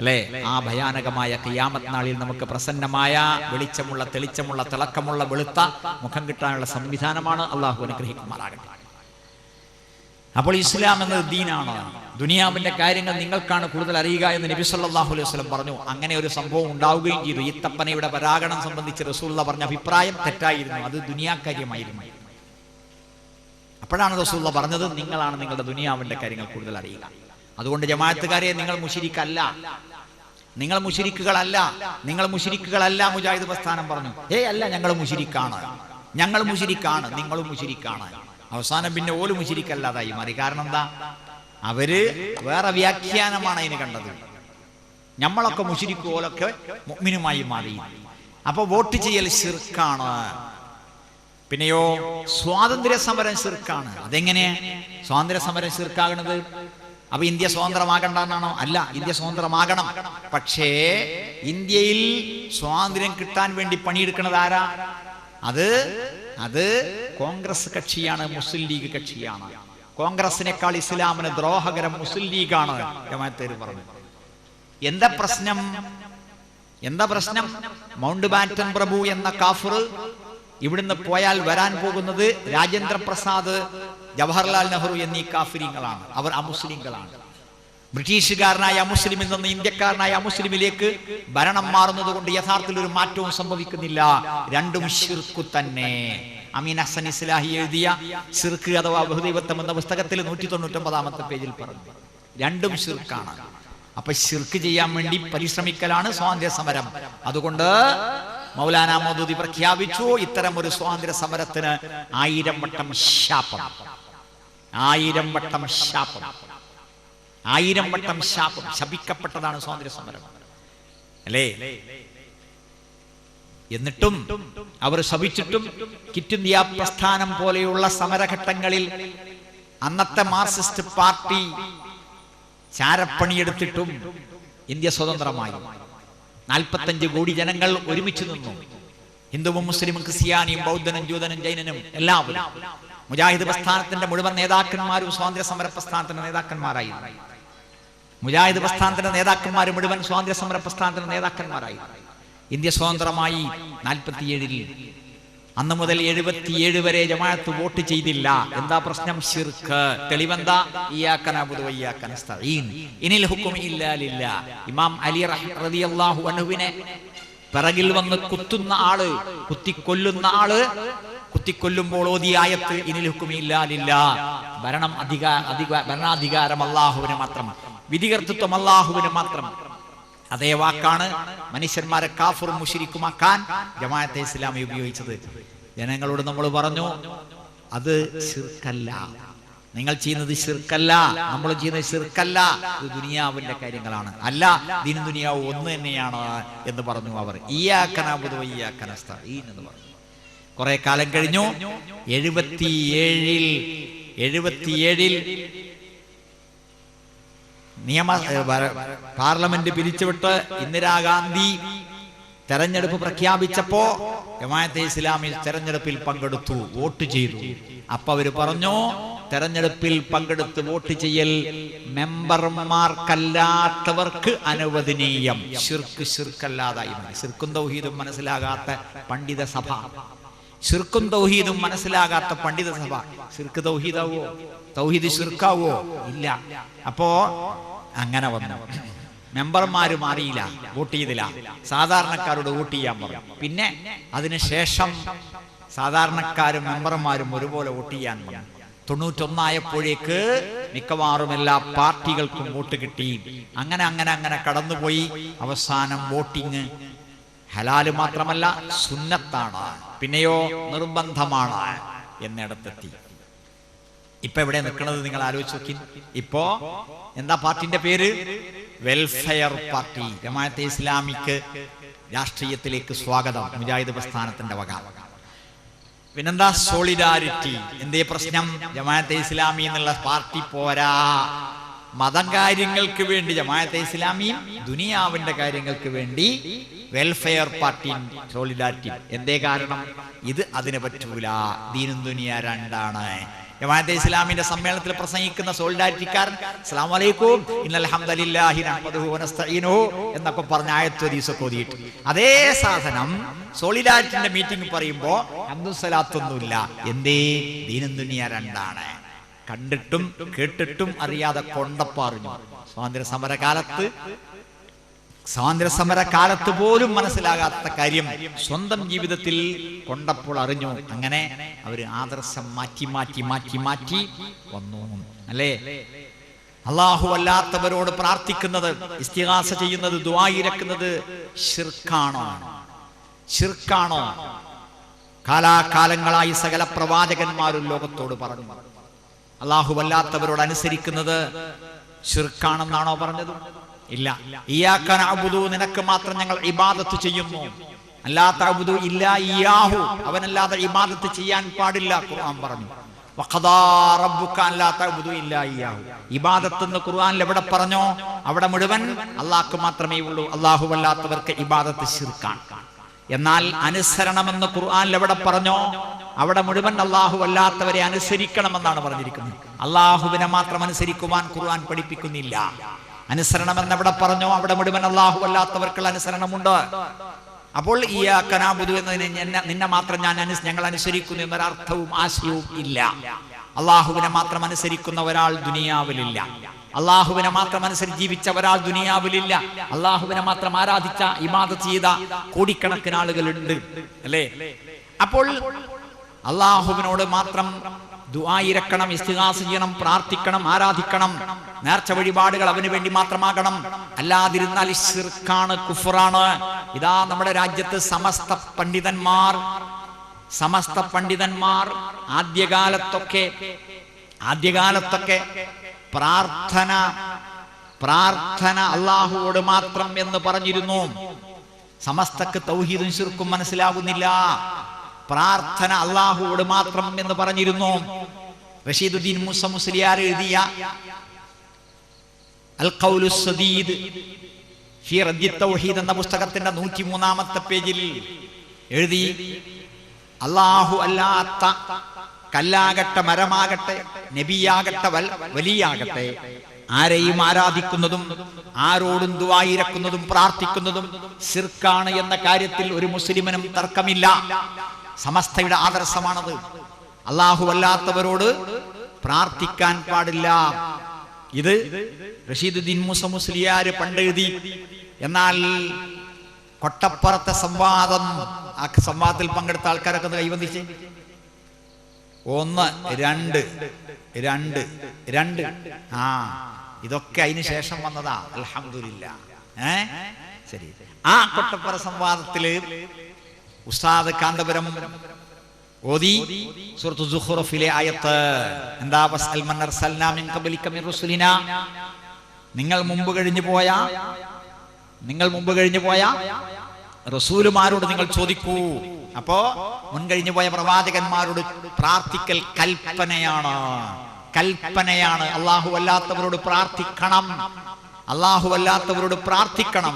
അല്ലേ? ആ ഭയാനകമായ ഖിയാമത്ത് നാളിൽ നമുക്ക് പ്രസന്നമായ, വെളിച്ചമുള്ള, തെളിച്ചമുള്ള, തിളക്കമുള്ള, വെളുത്ത മുഖം കിട്ടാനുള്ള സംവിധാനമാണ്. അള്ളാഹു അനുഗ്രഹിക്കുമാറാകട്ടെ. അപ്പോൾ ഇസ്ലാം എന്നത് ദീനാണ്. ദുനിയാവിന്റെ കാര്യങ്ങൾ നിങ്ങൾക്കാണ് കൂടുതൽ അറിയുക എന്ന് നബി സല്ലല്ലാഹു അലൈഹി വസല്ലം പറഞ്ഞു. അങ്ങനെ ഒരു സംഭവം ഉണ്ടാവുകയും ചെയ്തു. ഈ തപ്പനയുടെ പരാഗണം സംബന്ധിച്ച് റസൂലുള്ളാഹി പറഞ്ഞ അഭിപ്രായം തെറ്റായിരുന്നു. അത് ദുനിയാ കാര്യമായിരുന്നു. അപ്പോഴാണ് റസൂലുള്ളാഹി പറഞ്ഞത്, നിങ്ങളാണ് നിങ്ങളുടെ ദുനിയാവിന്റെ കാര്യങ്ങൾ കൂടുതൽ അറിയുക. അതുകൊണ്ട് ജമാഅത്തുകാരെ, നിങ്ങൾ മുശ്രിക്കല്ല, നിങ്ങൾ മുശ്രിക്കുകളല്ല, നിങ്ങൾ മുശ്രിക്കുകളല്ല. മുജാഹിദ് പ്രസ്ഥാനം പറഞ്ഞു, അല്ല, ഞങ്ങൾ മുശ്രിക്കാണ്, ഞങ്ങൾ മുശ്രിക്കാണ്, നിങ്ങളും മുശ്രിക്കാണ്. അവസാനം പിന്നെ ഓല് മുശ്രിക്കല്ലാതായി മാറി. കാരണം എന്താ? അവര് വേറെ വ്യാഖ്യാനമാണ് അതിന് കണ്ടത്. നമ്മളൊക്കെ മുശ്രിക്ക്, ഓലൊക്കെ മുഅ്മിനുമായി മാറി. അപ്പൊ വോട്ട് ചെയ്യൽ ശിർക്കാണ്. പിന്നെയോ സ്വാതന്ത്ര്യ സമരം ശിർക്കാണ്. അതെങ്ങനെ സ്വാതന്ത്ര്യ സമരം ശിർക്കാകുന്നത്? അപ്പൊ ഇന്ത്യ സ്വതന്ത്രമാകണ്ടെന്നാണോ? അല്ല, ഇന്ത്യ സ്വതന്ത്രമാകണം. പക്ഷേ ഇന്ത്യയിൽ സ്വാതന്ത്ര്യം കിട്ടാൻ വേണ്ടി പണിയെടുക്കുന്നത് ആരാ? അത് കോൺഗ്രസ് കക്ഷിയാണ്, മുസ്ലിം ലീഗ് കക്ഷിയാണ്. കോൺഗ്രസിനേക്കാൾ ഇസ്ലാമിന് ദ്രോഹകരം മുസ്ലിം ലീഗാണ്. ജമാഅത്തേര് പറഞ്ഞു. എന്താ പ്രശ്നം? മൗണ്ട് ബാറ്റൻ പ്രഭു എന്ന കാഫിർ ഇവിടുന്ന് പോയാൽ വരാൻ പോകുന്നത് രാജേന്ദ്ര പ്രസാദ്, ജവഹർലാൽ നെഹ്റു എന്നീ കാഫിരിങ്ങളാണ്. അവർ അമുസ്ലിങ്ങളാണ്. ബ്രിട്ടീഷുകാരനായ അമുസ്ലിമിൽ നിന്ന് ഇന്ത്യക്കാരനായ അമുസ്ലിമിലേക്ക് ഭരണം മാറുന്നത് കൊണ്ട് യഥാർത്ഥത്തിൽ ഒരു മാറ്റവും സംഭവിക്കുന്നില്ല. രണ്ടും ശിർക്ക് തന്നെ. അമീൻ ഹസൻ ഇസ്ലാഹി എഴുതിയ ശിർക്ക് അഥവാ ബഹുദൈവത്വം എന്ന പുസ്തകത്തിൽ 199-ാമത്തെ പേജിൽ പറഞ്ഞു, രണ്ടും ശിർക്കാണ്. അപ്പൊ ശിർക്ക് ചെയ്യാൻ വേണ്ടി പരിശ്രമിക്കലാണ് സ്വാതന്ത്ര്യ സമരം. അതുകൊണ്ട് മൗലാന മൗദൂദി പ്രഖ്യാപിച്ചു, ഇത്തരം ഒരു സ്വാതന്ത്ര്യ സമരത്തിന് 1000 വട്ടം ശാപം. 1000 വട്ടം ശാപം. 1000 വട്ടം ശാപം. ശപിക്കപ്പെട്ടതാണ് സ്വാതന്ത്ര്യ സമരം, അല്ലേ? എന്നിട്ടും അവർ ശപിച്ചിട്ടും ക്വിറ്റ് ഇന്ത്യ പ്രസ്ഥാനം പോലെയുള്ള സമരഘട്ടങ്ങളിൽ അന്നത്തെ മാർക്സിസ്റ്റ് പാർട്ടി ചാരപ്പണിയെടുത്തിട്ടും ഇന്ത്യ സ്വതന്ത്രമായി. 45 കോടി ജനങ്ങൾ ഒരുമിച്ച് നിന്നു. ഹിന്ദുവും മുസ്ലിമും ക്രിസ്ത്യാനിയും ബൗദ്ധനും ജൂതനും ജൈനനും എല്ലാവരും. മുജാഹിദ് പ്രസ്ഥാനത്തിന്റെ മുഴുവൻ നേതാക്കന്മാരും സ്വാതന്ത്ര്യ സമര പ്രസ്ഥാനത്തിന്റെ നേതാക്കന്മാരായി. മുജാഹിദ് പ്രസ്ഥാനത്തിന്റെ നേതാക്കന്മാർ മുഴുവൻ സ്വാതന്ത്ര്യ സമര പ്രസ്ഥാനത്തിന്റെ നേതാക്കന്മാരായി. ഇന്ത്യ സ്വതന്ത്രമായി 47-ൽ. അന്ന് മുതൽ 77 വരെ ജമാഅത്ത് വോട്ട് ചെയ്തില്ല. എന്താ പ്രശ്നം? ശിർക്ക്. തെളിവെന്താ? ഇയ്യാക നഅ്ബുദു വ ഇയ്യാക നസ്തഈൻ, ഇനിൽ ഹുക്മു ഇല്ലാ ലില്ലാഹ്. ഇമാം അലി റളിയല്ലാഹു അൻഹുവിനെ പിറകിൽ വന്ന് കുത്തുന്ന ആള്, കുത്തിക്കൊല്ലുന്ന ആള്, കുത്തിക്കൊല്ലുമ്പോൾ ഓതിയ ആയത്ത് ഇനിൽ ഹുക്മു ഇല്ലാ ലില്ലാഹ്. ഭരണാധികാരം അല്ലാഹുവിന് മാത്രം, വിധികർത്തൃത്വം അല്ലാഹുവിന് മാത്രം. അതേ വാക്കാണ് മനുഷ്യന്മാരെ കാഫിറും മുശ്രിക്കുമാക്കാൻ ജമാഅത്തെ ഇസ്ലാമി ഉപയോഗിച്ചത്. ജനങ്ങളോട് നമ്മൾ പറഞ്ഞു, അത് ശിർക്കല്ല, നിങ്ങൾ ചെയ്യുന്നത് ശിർക്കല്ല, നമ്മൾ ചെയ്യുന്നത് ശിർക്കല്ല, ഇത് ദുനിയാവിന്റെ കാര്യങ്ങളാണ്. അല്ല, ദീനും ദുനിയാവും ഒന്ന് തന്നെയാണ് എന്ന് പറഞ്ഞു അവർ. ഇയ്യാക നഅ്ബുദു വ ഇയ്യാക നസ്തഈൻ എന്ന് പറഞ്ഞു. കുറെ കാലം കഴിഞ്ഞു. 77-ൽ പാർലമെന്റ് പിരിച്ചുവിട്ട് ഇന്ദിരാഗാന്ധി തെരഞ്ഞെടുപ്പ് പ്രഖ്യാപിച്ചപ്പോ ജമാഅത്തെ ഇസ്ലാമി തെരഞ്ഞെടുപ്പിൽ പങ്കെടുത്തു, വോട്ട് ചെയ്തു. അപ്പൊ അവര് പറഞ്ഞു, തെരഞ്ഞെടുപ്പിൽ പങ്കെടുത്ത് വോട്ട് ചെയ്യൽ മെമ്പർമാർക്കല്ലാത്തവർക്ക് അനുവദനീയം. ശിർക്കല്ലാതായി. ശിർക്കും തൗഹീദും മനസ്സിലാകാത്ത പണ്ഡിത സഭ, ശിർക്കും തൗഹീദും മനസ്സിലാകാത്ത പണ്ഡിത സഭ ശിർക്ക് തൗഹീദാവോ? തൗഹീദ് ശിർക്കാവോ? ഇല്ല. അപ്പോ അങ്ങനെ വന്നു. മെമ്പർമാര് മാറിയില്ല, വോട്ട് ചെയ്തില്ല. സാധാരണക്കാരോട് വോട്ട് ചെയ്യാൻ പറഞ്ഞു. പിന്നെ അതിനുശേഷം സാധാരണക്കാരും മെമ്പർമാരും ഒരുപോലെ വോട്ട് ചെയ്യാൻ പറഞ്ഞു. 91 ആയപ്പോഴേക്ക് മിക്കവാറും എല്ലാ പാർട്ടികൾക്കും വോട്ട് കിട്ടി. അങ്ങനെ കടന്നുപോയി. അവസാനം വോട്ടിങ് ഹലാല് മാത്രമല്ല, സുന്നത്താണ്, പിന്നെയോ നിർബന്ധമാണ് എന്നിടത്തെത്തി. ഇപ്പൊ എവിടെ നിൽക്കുന്നത് നിങ്ങൾ ആലോചിച്ച് നോക്കി. ഇപ്പോ എന്താ പാർട്ടിന്റെ പേര്? Welfare party. ജമാഅത്തെ ഇസ്ലാമിക്ക് രാഷ്ട്രീയത്തിലേക്ക് സ്വാഗതം, മുജാഹിദ് പ്രസ്ഥാനത്തിന്റെ വക. പിന്നെന്താ? സോളിഡാരിറ്റി. എന്തേ പ്രശ്നം? ജമാഅത്തെ ഇസ്ലാമി എന്നുള്ള പാർട്ടി പോരാ. മതം കാര്യങ്ങൾക്ക് വേണ്ടി ജമാഅത്തെ ഇസ്ലാമിയും ദുനിയാവിന്റെ കാര്യങ്ങൾക്ക് വേണ്ടി വെൽഫെയർ പാർട്ടിയും സോളിഡാരിറ്റി. എന്തേ കാരണം? ഇത് അതിന് പറ്റൂല. ദീനും ദുനിയ രണ്ടാണ്. ജമാഅത്തെ ഇസ്ലാമിന്റെ സമ്മേളനത്തിൽ പ്രസംഗിക്കുന്ന സോളിഡാരിറ്റിക്കാരൻ അസ്സലാമു അലൈക്കും ഇന്നൽ ഹംദലില്ലാഹി നഹ്മദുഹു വ നസ്തഈനുഹു എന്നൊക്കെ പറഞ്ഞ ആയത്ത് ഹദീസൊക്കെ ഓതിയിട്ട് അതേ സാധനം സോളിഡാരിറ്റിന്റെ മീറ്റിംഗ് പറയുമ്പോ ഹംദും സലാത്തൊന്നുമില്ല. എന്തേ? ദീനും ദുനിയ രണ്ടാണ്. കണ്ടിട്ടും കേട്ടിട്ടും അറിയാതെ കൊണ്ടപ്പറിഞ്ഞു. സ്വാതന്ത്ര്യ സമരകാലത്ത് സ്വാതന്ത്ര്യ സമര കാലത്ത് പോലും മനസ്സിലാകാത്ത കാര്യം സ്വന്തം ജീവിതത്തിൽ കൊണ്ടപ്പോൾ അറിഞ്ഞു. അങ്ങനെ അവര് ആദർശം മാറ്റി മാറ്റി മാറ്റി മാറ്റി വന്നു അല്ലേ? അല്ലാഹു അല്ലാത്തവരോട് പ്രാർത്ഥിക്കുന്നത്, ഇസ്തിഗാസ ചെയ്യുന്നത്, ദുആ ഇരക്കുന്നത് ശിർക്കാണോ? ശിർക്കാണോ? കാലാകാലങ്ങളായി സകല പ്രവാചകന്മാരും ലോകത്തോട് പറഞ്ഞു. അല്ലാഹു അല്ലാത്തവരോട് അനുസരിക്കുന്നത് ശിർക്കാണെന്നാണോ പറഞ്ഞത്? ഇല്ല. ഇയ്യാക നഅ്ബുദു, നിനക്ക് മാത്രം ഞങ്ങൾ ഇബാദത്ത് ചെയ്യുന്നു. അല്ലാ തഅ്ബുദു ഇല്ലാ ഇയ്യാഹു, അവനല്ലാതെ ഇബാദത്ത് ചെയ്യാൻ പാടില്ല ഖുർആൻ പറഞ്ഞു. വഖദാ റബ്ബുക അല്ലാ തഅ്ബുദു ഇല്ലാ ഇയ്യാഹു. ഇബാദത്ത് എന്ന് ഖുർആനിൽ എവിടെ പറഞ്ഞോ അവിടെ മുഴുവൻ അല്ലാഹ്ക്ക് മാത്രമേ ഉള്ളൂ. അല്ലാഹു അല്ലാത്തവർക്ക് ഇബാദത്ത് ശിർക്കാണ്. എന്നാൽ അനുസരണമെന്ന് ഖുർആനിൽ എവിടെ പറഞ്ഞോ അവിടെ മുഴുവൻ അല്ലാഹു അല്ലാത്തവരെ അനുസരിക്കണമെന്നാണ് പറഞ്ഞിരിക്കുന്നത്. അല്ലാഹുവിനെ മാത്രം അനുസരിക്കുവാൻ ഖുർആൻ പഠിപ്പിക്കുന്നില്ല. അനുസരണം എന്നെവിടെ പറഞ്ഞോ അവിടെ മുഴുവൻ അല്ലാഹു അല്ലാത്തവർക്കുള്ള അനുസരണമുണ്ട്. അപ്പോൾ ഇയ്യാക നഅ്ബുദു എന്നതിന് നിന്നെ മാത്രം ഞങ്ങൾ അനുസരിക്കുന്നു എന്നൊരർത്ഥവും ആശയവും ഇല്ല. അല്ലാഹുവിനെ മാത്രം അനുസരിക്കുന്ന ഒരാൾ ദുനിയാവിലില്ല. അല്ലാഹുവിനെ മാത്രം അനുസരിച്ച് ജീവിച്ച ഒരാൾ ദുനിയാവിലില്ല. അല്ലാഹുവിനെ മാത്രം ആരാധിച്ച, ഇബാദത്ത് ചെയ്ത കോടിക്കണക്കിന് ആളുകളുണ്ട് അല്ലേ? അപ്പോൾ അല്ലാഹുവിനോട് മാത്രം ദുആ ഇരക്കണം, ഇസ്തിഗാസ ചെയ്യണം, പ്രാർത്ഥിക്കണം, ആരാധിക്കണം. നേർച്ച വഴിപാടുകൾ അവന് വേണ്ടി മാത്രമാകണം. അല്ലാതിരുന്നാൽ ശിർക്കാണ്, കുഫറാണ്. ഇതാ നമ്മുടെ രാജ്യത്ത് സമസ്ത പണ്ഡിതന്മാർ ആദ്യകാലത്തൊക്കെ പ്രാർത്ഥന അല്ലാഹുവോട് മാത്രം എന്ന് പറഞ്ഞിരുന്നു. സമസ്തക്ക് തൗഹീദും ശിർക്കും മനസ്സിലാകുന്നില്ല. പ്രാർത്ഥന അല്ലാഹുവോട് മാത്രം എന്ന് പറഞ്ഞിരുന്നു. റഷീദുദ്ദീൻ മൂസ മുസ്ലിയാർ എഴുതിയ അൽ ഖൗലുസ് സദീദ് ഫീ റദ്ദി തൗഹീദ് എന്ന പുസ്തകത്തിന്റെ 103-ാമത്തെ പേജിൽ എഴുതി, അല്ലാഹു അല്ലാത്ത കല്ലാകട്ടെ, മരമാകട്ടെ, നബിയാകട്ടെ, വലിയാകട്ടെ, ആരെയും ആരാധിക്കുന്നതും ആരോടും ദുആ ഇരക്കുന്നതും പ്രാർത്ഥിക്കുന്നതും ശിർക്കാണ് എന്ന കാര്യത്തിൽ ഒരു മുസ്ലിമിനും തർക്കമില്ല. സമസ്തയുടെ ആദർശമാണത്. അല്ലാഹു അല്ലാത്തവരോട് പ്രാർത്ഥിക്കാൻ പാടില്ല. ഇത് റഷീദുദ്ദീൻ മൂസ മുസ്ലിയാർ പണ്ടെഴുതി. എന്നാൽ കൊട്ടപ്പുറത്തെ സംവാദം, ആ സംവാദത്തിൽ പങ്കെടുത്ത ആൾക്കാരൊക്കെ ഒന്ന് കൈവന്തിച്ച്. 1 2 2 ഇതൊക്കെ അതിന് ശേഷം വന്നതാ. അൽഹംദുലില്ലാഹ്. ശരി. ആ കൊട്ടപ്പുറ സംവാദത്തില് ഉസ്താദ് കാന്തപുരം ഓതി സൂറത്തു സുഖ്റൂഫിലെ ആയത്ത്. എന്താ? വസ്അൽ മൻ അർസൽനാ മിൻ ഖബ്ലിക മിൻ റുസുലിനാ, നിങ്ങൾ മുമ്പ് കഴിഞ്ഞു പോയ റസൂലുമാരോട് നിങ്ങൾ ചോദിക്കൂ. അപ്പോ മുൻകഴിഞ്ഞു പോയ പ്രവാചകന്മാരോട് പ്രാർത്ഥിക്കൽ കൽപ്പനയാണ്. അല്ലാഹു അല്ലാത്തവരോട് പ്രാർത്ഥിക്കണം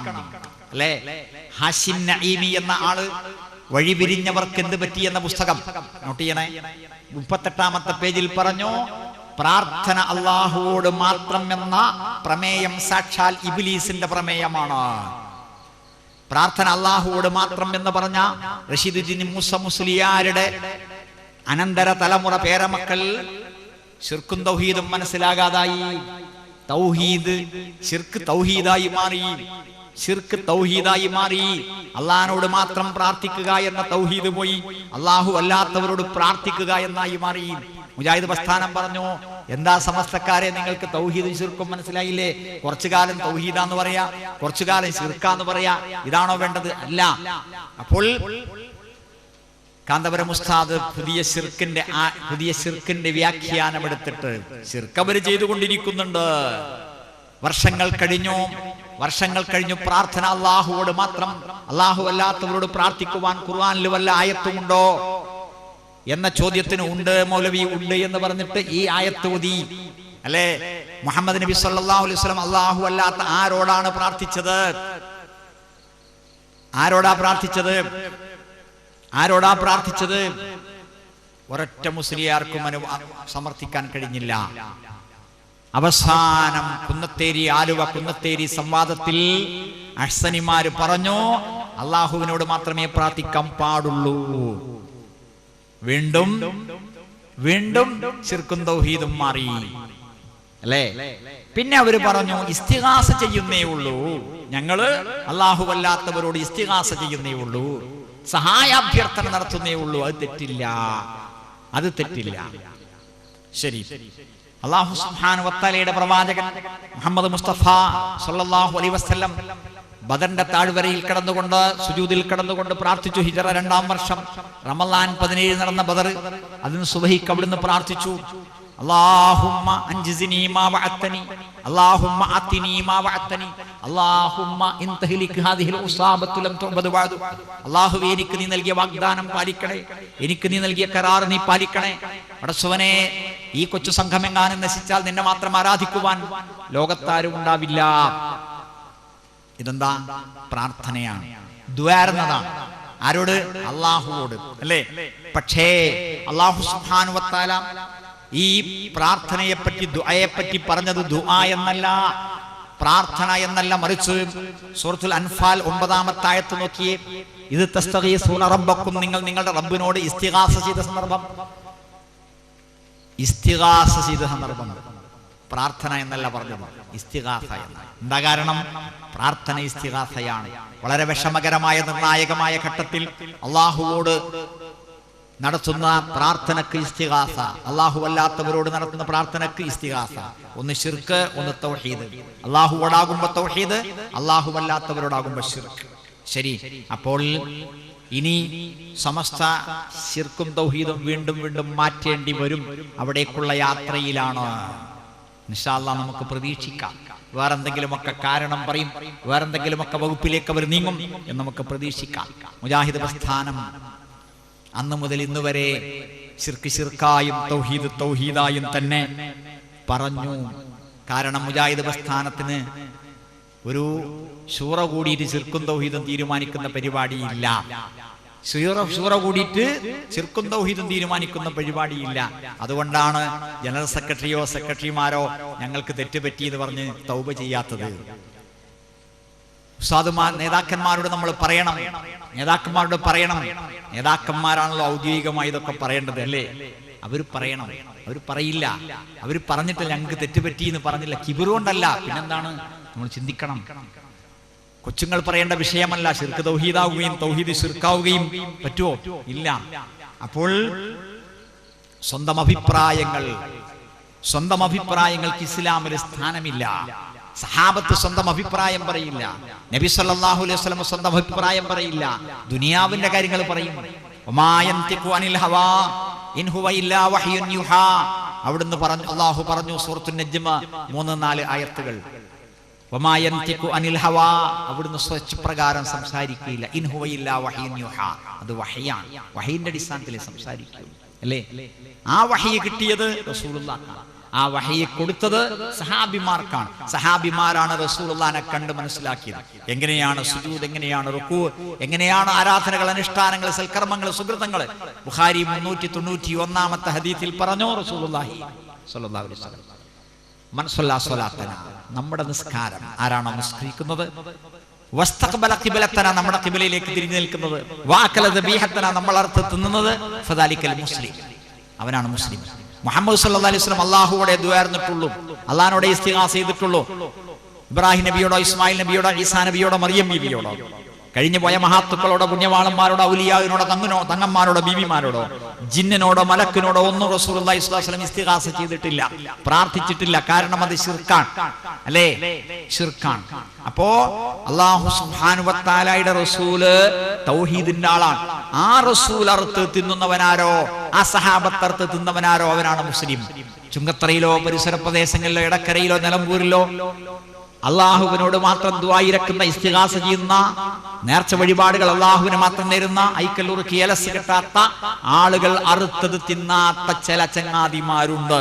അല്ലേ? ഹാഷിം നഈമി എന്ന ആള് വഴിപിരിഞ്ഞവർക്ക് എന്ത് പറ്റി എന്ന പുസ്തകം നോട്ട് ചെയ്യണേ. 38-ാമത്തെ പേജിൽ പറഞ്ഞു, പ്രാർത്ഥന അല്ലാഹുവോട് മാത്രം എന്ന പ്രമേയം സാക്ഷാൽ ഇബ്ലീസിന്റെ പ്രമേയമാണ്. പ്രാർത്ഥന അല്ലാഹുവോട് മാത്രം എന്ന് പറഞ്ഞ റഷീദുദ്ദീൻ മൂസ മുസ്ലിയാരുടെ അനന്തര തലമുറ പേരമക്കൾ ശിർക്കും തൗഹീദും മനസ്സിലാകാതായി. ശിർക്ക് തൗഹീദായി മാറി. അള്ളാഹിനോട് മാത്രം പ്രാർത്ഥിക്കുക എന്ന തൗഹീദ് പോയി, അല്ലാഹു അല്ലാത്തവരോട് പ്രാർത്ഥിക്കുക എന്നായി മാറി. മുജാഹിദ് പ്രസ്ഥാനം പറഞ്ഞു, എന്താ സമസ്തക്കാരെ നിങ്ങൾക്ക് തൗഹീദും ശിർക്കും മനസ്സിലായില്ലേ? കുറച്ചു കാലം തൗഹീദാന്ന് പറയാ, കുറച്ചു കാലം ശിർക്കാന്ന് പറയാ, ഇതാണോ വേണ്ടത്? അല്ല. അപ്പോൾ കാന്തപുരം ഉസ്താദ് പുതിയ ശിർക്കിന്റെ വ്യാഖ്യാനം എടുത്തിട്ട് ശിർക്ക് അവര് ചെയ്തുകൊണ്ടിരിക്കുന്നുണ്ട്. വർഷങ്ങൾ കഴിഞ്ഞു പ്രാർത്ഥന അല്ലാഹുവോട് മാത്രം, അല്ലാഹു അല്ലാത്തവരോട് പ്രാർത്ഥിക്കുവാൻ ഖുർആനിൽ വല്ല ആയത്തുമുണ്ടോ എന്ന ചോദ്യത്തിന് ഉണ്ട് മൗലവി, ഉണ്ട് എന്ന് പറഞ്ഞിട്ട് ഈ ആയത്ത് ഓതി അല്ലേ? മുഹമ്മദ് നബി സല്ലല്ലാഹു അലൈഹി വസല്ലം അല്ലാഹു അല്ലാത്ത ആരോടാണ് പ്രാർത്ഥിച്ചത്? ഒരൊറ്റ മുസ്ലിയാർക്കും സമർത്ഥിക്കാൻ കഴിഞ്ഞില്ല. അവസാനം ആലുവ കുന്നത്തേരി സംവാദത്തിൽ അഹ്സനിമാര് പറഞ്ഞു, അല്ലാഹുവിനോട് മാത്രമേ പ്രാർത്ഥിക്കാൻ പാടുള്ളൂ. വീണ്ടും ശിർക്കും തൗഹീദും മാറി അല്ലേ? പിന്നെ അവര് പറഞ്ഞു ഇസ്തിഗാസ ചെയ്യുന്നേ ഉള്ളൂ, ഞങ്ങള് അല്ലാഹുവല്ലാത്തവരോട് ഇസ്തിഗാസ ചെയ്യുന്നേ ഉള്ളൂ, സഹായാഭ്യർത്ഥന നടത്തുന്നേ ഉള്ളൂ. അത് തെറ്റില്ല, അത് തെറ്റില്ല. ശരി, അല്ലാഹു സുബ്ഹാനഹു വ തആലയുടെ പ്രവാചകൻ മുഹമ്മദ് മുസ്തഫ സല്ലല്ലാഹു അലൈഹി വസല്ലം ബദറിന്റെ താഴ്വരയിൽ കിടന്നുകൊണ്ട് സുജൂദിൽ കിടന്നുകൊണ്ട് പ്രാർത്ഥിച്ചു. ഹിജറ 2-ാം വർഷം റമളാൻ 17 നടന്ന ബദർ, അതിന് സുബഹിക്ക് അവിടുന്ന് പ്രാർത്ഥിച്ചു, അല്ലാഹുമ്മ അൻജിസ്നി മാ വഅത്തനി, അല്ലാഹുമ്മ ആതിനി മാ വഅത്തനി, അല്ലാഹുമ്മ ഇൻ തഹ്ലിക് ഹാദിഹിൽ ഉസാബത്തു ലം തുഅബദു ബഅദു. അല്ലാഹുവേ, എനിക്ക് നീ നൽകിയ വാഗ്ദാനം പാലിക്കണേ, എനിക്ക് നീ നൽകിയ കരാർ നീ പാലിക്കണേ. പടച്ചവനെ, ഈ കൊച്ചു സംഘമെങ്ങാനും നശിച്ചാൽ നിന്നെ മാത്രം ആരാധിക്കുവാൻ ലോകത്താരും ഉണ്ടാവില്ല. ഇതെന്താ? പ്രാർത്ഥനയാണ്, ദുആർന്നതാണ്. ആരോട്? അല്ലാഹുവോട്, അല്ലേ? പക്ഷേ അല്ലാഹു സുബ്ഹാനഹു വ തആല ഈ പ്രാർത്ഥനയെപ്പറ്റി, ദുആയെപ്പറ്റി പറഞ്ഞത് ദുആ എന്നല്ല, പ്രാർത്ഥന എന്നല്ല, മറിച്ച് സൂറത്തുൽ അൻഫാൽ 9-ാമത്തെ ആയത്ത് നോക്കിയേ. ഇത് തസ്തഗീസൂന റബ്ബക്കും, നിങ്ങൾ നിങ്ങളുടെ റബ്ബിനോട് ഇസ്തിഗാസ ചെയ്ത സന്ദർഭം, ഇസ്തിഗാസ ചെയ്ത സന്ദർഭം. പ്രാർത്ഥന എന്നല്ല പറഞ്ഞത്, ഇസ്തിഗാസ എന്ന്. എന്താ കാരണം? പ്രാർത്ഥന ഇസ്തിഗാസയാണ്. വളരെ വിഷമകരമായ നിർണായകമായ ഘട്ടത്തിൽ അല്ലാഹുവോട് നടത്തുന്ന പ്രാർത്ഥനക്ക് ഇസ്തിഗാസ, അല്ലാഹു അല്ലാത്തവരോട് നടത്തുന്ന പ്രാർത്ഥനക്ക് ഇസ്തിഗാസ. ഒന്ന് ശിർക്ക്, ഒന്ന് തൗഹീദ്. അല്ലാഹുവോടാകുമ്പോ തൗഹീദ്, അല്ലാഹു അല്ലാത്തവരോടാകുമ്പോ ശിർക്ക്. ശരി, അപ്പോൾ ഇനി സമസ്ത ശിർക്കും തൗഹീദും വീണ്ടും വീണ്ടും മാറ്റേണ്ടി വരും. അവിടേക്കുള്ള യാത്രയിലാണ്. ഇൻഷാ അല്ലാഹ് നമുക്ക് പ്രതീക്ഷിക്കാം. വേറെന്തെങ്കിലുമൊക്കെ കാരണം പറയും, വേറെന്തെങ്കിലുമൊക്കെ വകുപ്പിലേക്ക് അവർ നീങ്ങും എന്ന് നമുക്ക് പ്രതീക്ഷിക്കാം. മുജാഹിദ് പ്രസ്ഥാനം അന്ന് മുതൽ ഇന്ന് വരെ ശിർക്ക് ശിർക്കായും തൗഹീദ് തൗഹീദായും തന്നെ പറഞ്ഞു. കാരണം മുജാഹിദ് പ്രസ്ഥാനത്തിന് ഒരു ശൂറ കൂടിയിട്ട് ശിർക്കും തൗഹീദും തീരുമാനിക്കുന്ന പരിപാടിയില്ല. ശൂറ കൂടിയിട്ട് ശിർക്കും തൗഹീദും തീരുമാനിക്കുന്ന പരിപാടിയില്ല. അതുകൊണ്ടാണ് ജനറൽ സെക്രട്ടറിയോ സെക്രട്ടറിമാരോ ഞങ്ങൾക്ക് തെറ്റുപറ്റി എന്ന് പറഞ്ഞ് തൗബ ചെയ്യാത്തത്. ഉസ്താദുമാർ, നേതാക്കന്മാരോട് നമ്മൾ പറയണം, നേതാക്കന്മാരോട് പറയണം. നേതാക്കന്മാരാണല്ലോ ഔദ്യോഗികമായി ഇതൊക്കെ പറയേണ്ടത്, അല്ലേ? അവർ പറയണം. അവർ പറയില്ല. അവർ പറഞ്ഞിട്ട് ഞങ്ങൾക്ക് തെറ്റുപറ്റി എന്ന് പറഞ്ഞില്ല. കിബിറുകൊണ്ടല്ല, പിന്നെന്താണ്? നമ്മൾ ചിന്തിക്കണം. കൊച്ചുങ്ങൾ പറയേണ്ട വിഷയമല്ല. ശിർക്ക് തൗഹീദാവുകയും തൗഹീദ് ശിർക്കാവുകയും പറ്റുമോ? ഇല്ല. അപ്പോൾ സ്വന്തം അഭിപ്രായങ്ങൾക്ക് ഇസ്ലാമിൽ സ്ഥാനമില്ല. സഹാബത്ത് സ്വന്തം അഭിപ്രായം പറയില്ല. നബി സല്ലല്ലാഹു അലൈഹി വസല്ലം സ്വന്തം അഭിപ്രായം പറയില്ല. ദുനിയാവിന്റെ കാര്യങ്ങൾ പറയും. വമാ യൻതിഖു അനിൽ ഹവാ ഇൻ ഹുവ ഇല്ലാ വഹ്യുൻ യുഹാ. അവിടുന്ന് പറഞ്ഞു, അല്ലാഹു പറഞ്ഞു സൂറത്തുൻ നജ്മ 3-4 ആയത്തുകൾ. വമാ യൻതിഖു അനിൽ ഹവാ, അവിടുന്ന് സ്വച്ഛപ്രകാരം സംസാരിക്കുകയില്ല. ഇൻ ഹുവ ഇല്ലാ വഹ്യുൻ യുഹാ, അത് വഹ്യാണ്. വഹയിന്റെ അടിസ്ഥാനത്തിലേ സംസാരിക്കൂ, അല്ലേ? ആ വഹയി കിട്ടിയത് റസൂലുള്ളാഹിക്കാണ്. ആ വഹയി കൊടുത്തത് സഹാബിമാർക്കാണ്. സഹാബിമാരാണ് റസൂലുള്ളാഹിനെ കണ്ട് മനസ്സിലാക്കിയത്. എങ്ങനെയാണ് സുജൂദ്, എങ്ങനെയാണ് റുക്കൂ, എങ്ങനെയാണ് ആരാധനകൾ, അനുഷ്ഠാനങ്ങൾ, സൽക്കർമ്മങ്ങൾ, സുകൃതങ്ങൾ. ബുഖാരി 391-ാമത്തെ ഹദീസിൽ പറഞ്ഞു റസൂലുള്ളാഹി സ്വല്ലല്ലാഹു അലൈഹി വസല്ലം, മൻ സ്വല്ലാ സ്വലാത്തന, നമ്മുടെ നിസ്കാരം ആരാണോ നിസ്കരിക്കുന്നത്, വസ്തഖ്ബല ഖിബ്ലതന, നമ്മുടെ ഖിബ്ലയിലേക്ക് തിരിഞ്ഞു നിൽക്കുന്നത്, വഅകല ദബീഹതന, നമ്മൾ അർത്ഥ തിന്നുന്നത്, ഫദാലിക്കൽ മുസ്ലിം, അവനാണ് മുസ്ലിം. മുഹമ്മദ് സല്ലല്ലാഹു അലൈഹി വസല്ലം അല്ലാഹുവോടെ ദുആർന്നിട്ടുള്ളൂ, അല്ലാഹുവോടെ ഇസ്തിഗാസ ചെയ്തിട്ടുള്ളൂ. ഇബ്രാഹിം നബിയോടോ, ഇസ്മായിൽ നബിയോടോ, ഈസാ നബിയോടോ, മറിയം ബീവിയോടോ, കഴിഞ്ഞു പോയ മഹാത്തുക്കളോടോ, പുണ്യവാളന്മാരോടോ, ഔലിയാവിനോടോ, തങ്ങന്മാരോടോ, ബീവിമാരോടോ, ജിന്നിനോടോ, മലക്കിനോടോ ഒന്നും റസൂലുള്ളാഹി സ്വല്ലല്ലാഹു അലൈഹി വസല്ലം ഇസ്തിഗാസ ചെയ്തിട്ടില്ല, പ്രാർത്ഥിച്ചിട്ടില്ല. കാരണം അത് ശിർക്കാണ്, അല്ലേ? ശിർക്കാണ്. അപ്പോ അല്ലാഹു സുബ്ഹാനഹു വ തആലയുടെ റസൂല് തൗഹീദിന്റെ ആളാണ്. ആ റസൂൽ അറുത്ത് തിന്നുന്നവനാരോ, ആ സഹാബത്ത് അറുത്ത് തിന്നവനാരോ, അവനാണ് മുസ്ലിം. ചുങ്കത്തറയിലോ പരിസര പ്രദേശങ്ങളിലോ എടക്കരയിലോ നിലമ്പൂരിലോ അള്ളാഹുവിനോട് മാത്രം ദുആയിരക്കുന്ന, ഇസ്തിഗാസ ചെയ്യുന്ന, നേർച്ച വഴിപാടുകൾ അള്ളാഹുവിന് മാത്രം നേരുന്ന, ഐക്കല്ലൂർ കിയലസ് കിട്ടാത്ത ആളുകൾ അറുത്തത് തിന്നാത്ത ചില ചങ്ങാതിമാരുണ്ട്.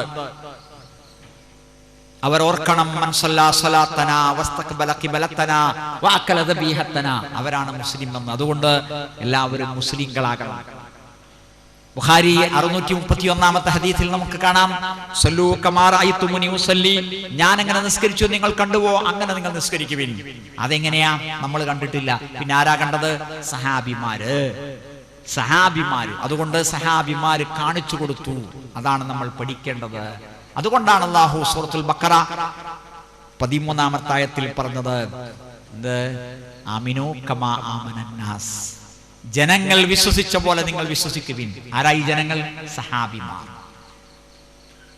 അവർ ഓർക്കണം, മൻ സ്വല്ലാ സ്വലാത്തന വസ്തഖ്ബല ഖിബ്ലതന വഅകല ദബീഹതന, അവരാണ് മുസ്ലിം എന്ന്. അതുകൊണ്ട് എല്ലാവരും മുസ്ലിങ്ങളാകണം. ബുഖാരി 631-ാമത്തെ ഹദീസിൽ നമുക്ക് കാണാം, സല്ലൂ കമാ റഅയ്തുമുനി ഉസല്ലി, ഞാൻ എങ്ങനെ നിസ്കരിച്ചു നിങ്ങൾ കണ്ടുവോ അങ്ങനെ നിങ്ങൾ നിസ്കരിക്കുവിൻ. അതെങ്ങനെയാ? നമ്മൾ കണ്ടിട്ടില്ല. പിന്നെ ആരാ കണ്ടത്? സഹാബിമാര്. അതുകൊണ്ട് സഹാബിമാര് കാണിച്ചു കൊടുത്തു. അതാണ് നമ്മൾ പഠിക്കേണ്ടത്. അതുകൊണ്ടാണ് അല്ലാഹു സൂറത്തുൽ ബഖറ 13-ാമത്തെ ആയത്തിൽ പറഞ്ഞത്, ആമിനൂ കമാ ആമനന്നാസ്, ജനങ്ങൾ വിശ്വസിച്ച പോലെ നിങ്ങൾ വിശ്വസിക്കുവിൻ. ആരായി ജനങ്ങൾ? സഹാബിമാർ.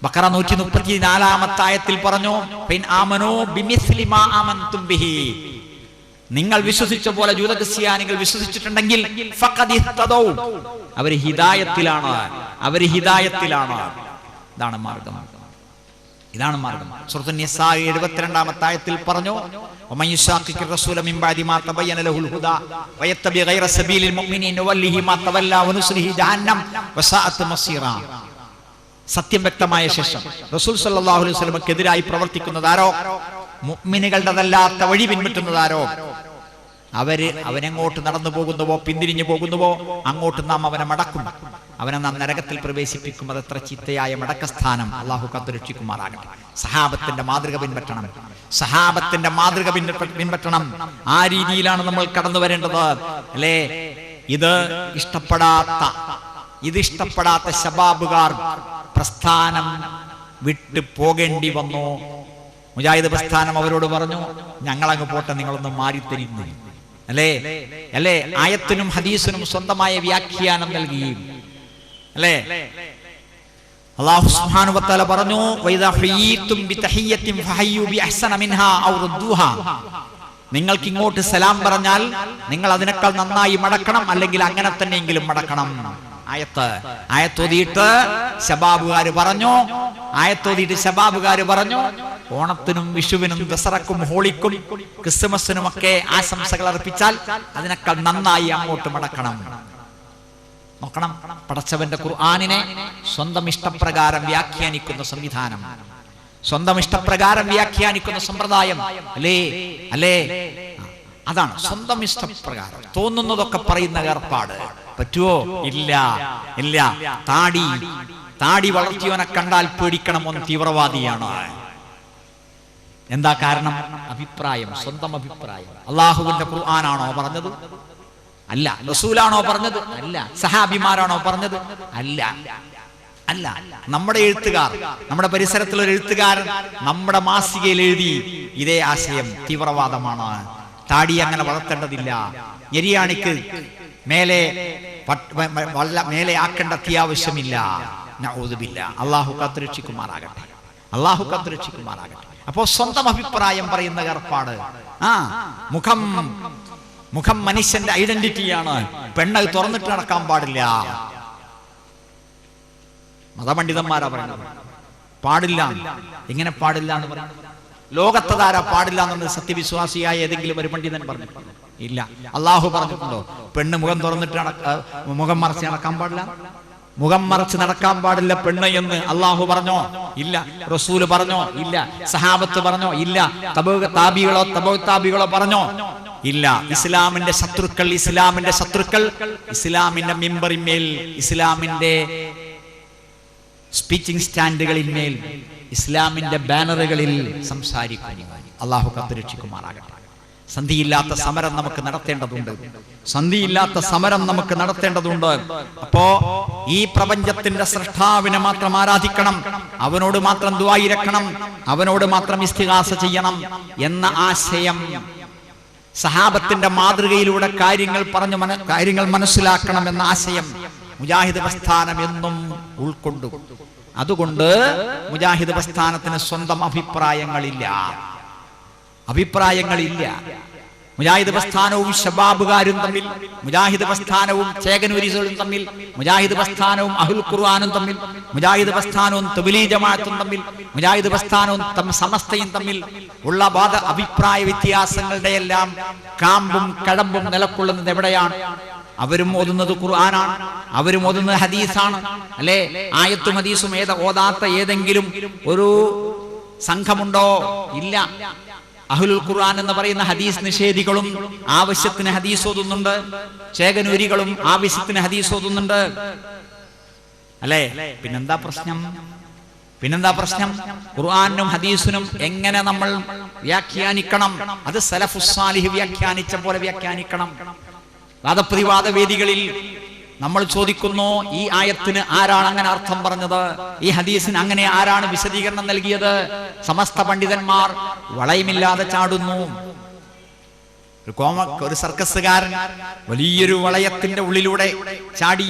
ബഖറ 134-ാമത്തെ ആയത്തിൽ പറഞ്ഞു, ഫിൻ ആമനൂ ബിമിസ്ലി മാ ആമൻതും ബിഹി, നിങ്ങൾ വിശ്വസിച്ച പോലെ ജൂതക്രിസ്ത്യാനികൾ വിശ്വസിച്ചിട്ടുണ്ടെങ്കിൽ ഫഖദ് ഇഹ്തദൗ, അവർ ഹിദായത്തിലാണ്, അവർ ഹിദായത്തിലാണ്. ഇതാണ് മാർഗം, ഇതാണ് മാർഗം. സൂറത്ത് നിസാ 72-ാമത്തെ ആയത്തിൽ പറഞ്ഞു, വമയ്യുശാഖിഖിർ റസൂല മിൻ ബഅദി മാ തബയ്യന ലഹുൽ ഹുദാ വയത്തബി ഗൈറ സബീലിൽ മുഅ്മിനീന വല്ലിഹി മാ തവല്ല വനുസ്ലിഹി ജഹന്നം വസഅത് മസീറ. സത്യം വ്യക്തമായ ശേഷം റസൂൽ സല്ലല്ലാഹു അലൈഹി വസല്ലമക്കെതിരായി പ്രവർത്തിക്കുന്നതാരോ, മുഅ്മിനുകളുടെതല്ലാത്ത വഴി പിൻപറ്റുന്നതാരോ, അവനെങ്ങോട്ട് നടന്നു പോകുന്നുവോ പിന്തിരിഞ്ഞു പോകുന്നുവോ അങ്ങോട്ട് നാം അവനെ മടക്കും, അവനെ നാം നരകത്തിൽ പ്രവേശിപ്പിക്കും. അതെത്ര ചിത്തയായ മടക്കസ്ഥാനം. അള്ളാഹു കാത്തുരക്ഷിക്കുമാറാകട്ടെ. സഹാബത്തിന്റെ മാതൃക പിൻപറ്റണം, സഹാബത്തിന്റെ മാതൃക പിൻപറ്റണം. ആ രീതിയിലാണ് നമ്മൾ കടന്നു വരേണ്ടത്, അല്ലേ? ഇത് ഇഷ്ടപ്പെടാത്ത ശബാബുകാർ പ്രസ്ഥാനം വിട്ടു പോകേണ്ടി വന്നു. മുജാഹിദ് പ്രസ്ഥാനം അവരോട് പറഞ്ഞു, ഞങ്ങളങ്ങ് പോട്ടെ, നിങ്ങളൊന്ന് മാറിത്തരുന്നു, അല്ലേ? ആയത്തിനും ഹദീസിനും സ്വന്തമായ വ്യാഖ്യാനം നൽകുകയും, അല്ലേ? അല്ലാഹു സുബ്ഹാനഹു വ തആല പറഞ്ഞു, വൈദാ ഹയ്യിതും ബിതഹിയ്യത്തിൻ ഫഹയ്യു ബിഅഹ്സന മിൻഹാ ഔ റുദ്ദൂഹാ, നിങ്ങൾക്ക് ഇങ്ങോട്ട് സലാം പറഞ്ഞാൽ നിങ്ങൾ അതിനേക്കാൾ നന്നായി മടക്കണം, അല്ലെങ്കിൽ അങ്ങനെ തന്നെയെങ്കിലും മടക്കണം. ആയത്തോതിയിട്ട് ശബാബുകാര് പറഞ്ഞു, ഓണത്തിനും വിഷുവിനും ദസറക്കും ഹോളിക്കും ക്രിസ്മസിനും ഒക്കെ ആശംസകൾ അർപ്പിച്ചാൽ അതിനേക്കാൾ നന്നായി അങ്ങോട്ട് മടക്കണം. നോക്കണം, പടച്ചവന്റെ ഖുർആനിനെ സ്വന്തം ഇഷ്ടപ്രകാരം വ്യാഖ്യാനിക്കുന്ന സംവിധാനം, സ്വന്തം ഇഷ്ടപ്രകാരം വ്യാഖ്യാനിക്കുന്ന സമ്പ്രദായം, അല്ലേ? അതാണ് സ്വന്തം ഇഷ്ടപ്രകാരം തോന്നുന്നതൊക്കെ പറയുന്ന ഏർപ്പാട്. പറ്റുവോ? ഇല്ല. താടി വളർത്തിയവനെ കണ്ടാൽ പേടിക്കണം, ഒന്ന് തീവ്രവാദിയാണ്. എന്താ കാരണം? അഭിപ്രായം, സ്വന്തം അഭിപ്രായം. അള്ളാഹുവിന്റെ ഖുർആനാണോ പറഞ്ഞത്? അല്ല. റസൂലാണോ പറഞ്ഞത്? അല്ല. സഹാബിമാരാണോ പറഞ്ഞത്? അല്ല. നമ്മുടെ എഴുത്തുകാർ, നമ്മുടെ പരിസരത്തുള്ള എഴുത്തുകാരൻ നമ്മുടെ മാസികയിൽ എഴുതി ഇതേ ആശയം തീവ്രവാദമാണ്, താടി അങ്ങനെ വളർത്തേണ്ടതില്ല, ഞെരിയാണിക്ക് മേലെ ആക്കേണ്ട അത്യാവശ്യമില്ല. നഊദുബില്ല. അള്ളാഹു കാത്തുരക്ഷിക്കുമാറാകട്ടെ. അപ്പോ സ്വന്തം അഭിപ്രായം പറയുന്ന ഏർപ്പാട്. മുഖം മനുഷ്യന്റെ ഐഡന്റിറ്റിയാണ്. പെണ്ണ് തുറന്നിട്ട് നടക്കാൻ പാടില്ല. മതപണ്ഡിതന്മാരാ പറയുന്നത് പാടില്ല. എങ്ങനെ പാടില്ല എന്ന് പറയുന്നത്? ലോകത്തതാരാ പാടില്ല എന്നത്? സത്യവിശ്വാസിയായ ഏതെങ്കിലും ഒരു പണ്ഡിതൻ പറഞ്ഞു? ഇല്ല. അള്ളാഹു പറഞ്ഞിട്ടുണ്ടോ പെണ്ണ് മുഖം തുറന്നിട്ട് മുഖം മറച്ച് നടക്കാൻ പാടില്ല? മുഖം മറച്ച് നടക്കാൻ പാടില്ല പെണ്ണ് എന്ന് അള്ളാഹു പറഞ്ഞോ? ഇല്ല. റസൂല് പറഞ്ഞോ? ഇല്ല. സഹാബത്ത് പറഞ്ഞോ? ഇല്ല. താബികളോ പറഞ്ഞോ? ഇല്ല. ഇസ്ലാമിന്റെ ശത്രുക്കൾ ഇസ്ലാമിന്റെ മിമ്പറിന്മേൽ, ഇസ്ലാമിന്റെ സ്പീച്ചിങ് സ്റ്റാൻഡുകളിന്മേൽ, ഇസ്ലാമിന്റെ ബാനറുകളിൽ സംസാരിക്കുന്നു. അള്ളാഹു കാത്തുരക്ഷിക്കുമാറാകട്ടെ. സന്ധിയില്ലാത്ത സമരം നമുക്ക് നടത്തേണ്ടതുണ്ട്. അപ്പോ ഈ പ്രപഞ്ചത്തിന്റെ സൃഷ്ടാവിനെ മാത്രം ആരാധിക്കണം, അവനോട് മാത്രം ദുആയിരക്കണം, അവനോട് മാത്രം ഇസ്തിഗാസ ചെയ്യണം എന്ന ആശയം സഹാബത്തിന്റെ മാതൃകയിലൂടെ കാര്യങ്ങൾ മനസ്സിലാക്കണം എന്ന ആശയം മുജാഹിദ് പ്രസ്ഥാനം എന്നും ഉൾക്കൊണ്ടു. അതുകൊണ്ട് മുജാഹിദ് പ്രസ്ഥാനത്തിന് സ്വന്തം അഭിപ്രായങ്ങളില്ല. മുജാഹിദ് പ്രസ്ഥാനവും ശബാബുകാരും തമ്മിൽ, മുജാഹിദ് പ്രസ്ഥാനവും ചേകനൂരികളും തമ്മിൽ, മുജാഹിദ് പ്രസ്ഥാനവും അഹ്ലുൽ ഖുർആനും തമ്മിൽ, മുജാഹിദ് പ്രസ്ഥാനവും തബ്ലീഗ് ജമാഅത്തും തമ്മിൽ, മുജാഹിദ് പ്രസ്ഥാനവും സമസ്തയും തമ്മിൽ ഉള്ള അഭിപ്രായ വ്യത്യാസങ്ങളുടെ എല്ലാം കാമ്പും കഴമ്പും നിലകൊള്ളുന്നത് എവിടെയാണ്? അവരും ഓതുന്നത് ഖുർആനാണ്, അവരും ഓതുന്നത് ഹദീസാണ്, അല്ലേ? ആയത്തും ഹദീസും ഓതാത്ത ഏതെങ്കിലും ഒരു സംഘമുണ്ടോ? ഇല്ല. അഹ്ലുൽ ഖുർആൻ എന്ന് പറയുന്ന ഹദീസ് നിഷേധികളും ആവശ്യത്തിന് ഹദീസ് ഓതുന്നുണ്ട്, ചേകനൂരികളും ആവശ്യത്തിന് ഹദീസ് ഓതുന്നുണ്ട്, അല്ലേ? പിന്നെന്താ പ്രശ്നം? ഖുർആനും ഹദീസിനും എങ്ങനെ നമ്മൾ വ്യാഖ്യാനിക്കണം? അത് സലഫുസ് സാലിഹ് വ്യാഖ്യാനിച്ച പോലെ വ്യാഖ്യാനിക്കണം. വാദപ്രതിവാദ വേദികളിൽ നമ്മൾ ചോദിക്കുന്നു, ഈ ആയത്തിന് ആരാണ് അങ്ങനെ അർത്ഥം പറഞ്ഞത്? ഈ ഹദീസിന് അങ്ങനെ ആരാണ് വിശദീകരണം നൽകിയത്? സമസ്ത പണ്ഡിതന്മാർ വളയമില്ലാതെ ചാടുന്നു. ഒരു സർക്കസുകാരൻ വലിയൊരു വളയത്തിന്റെ ഉള്ളിലൂടെ ചാടി,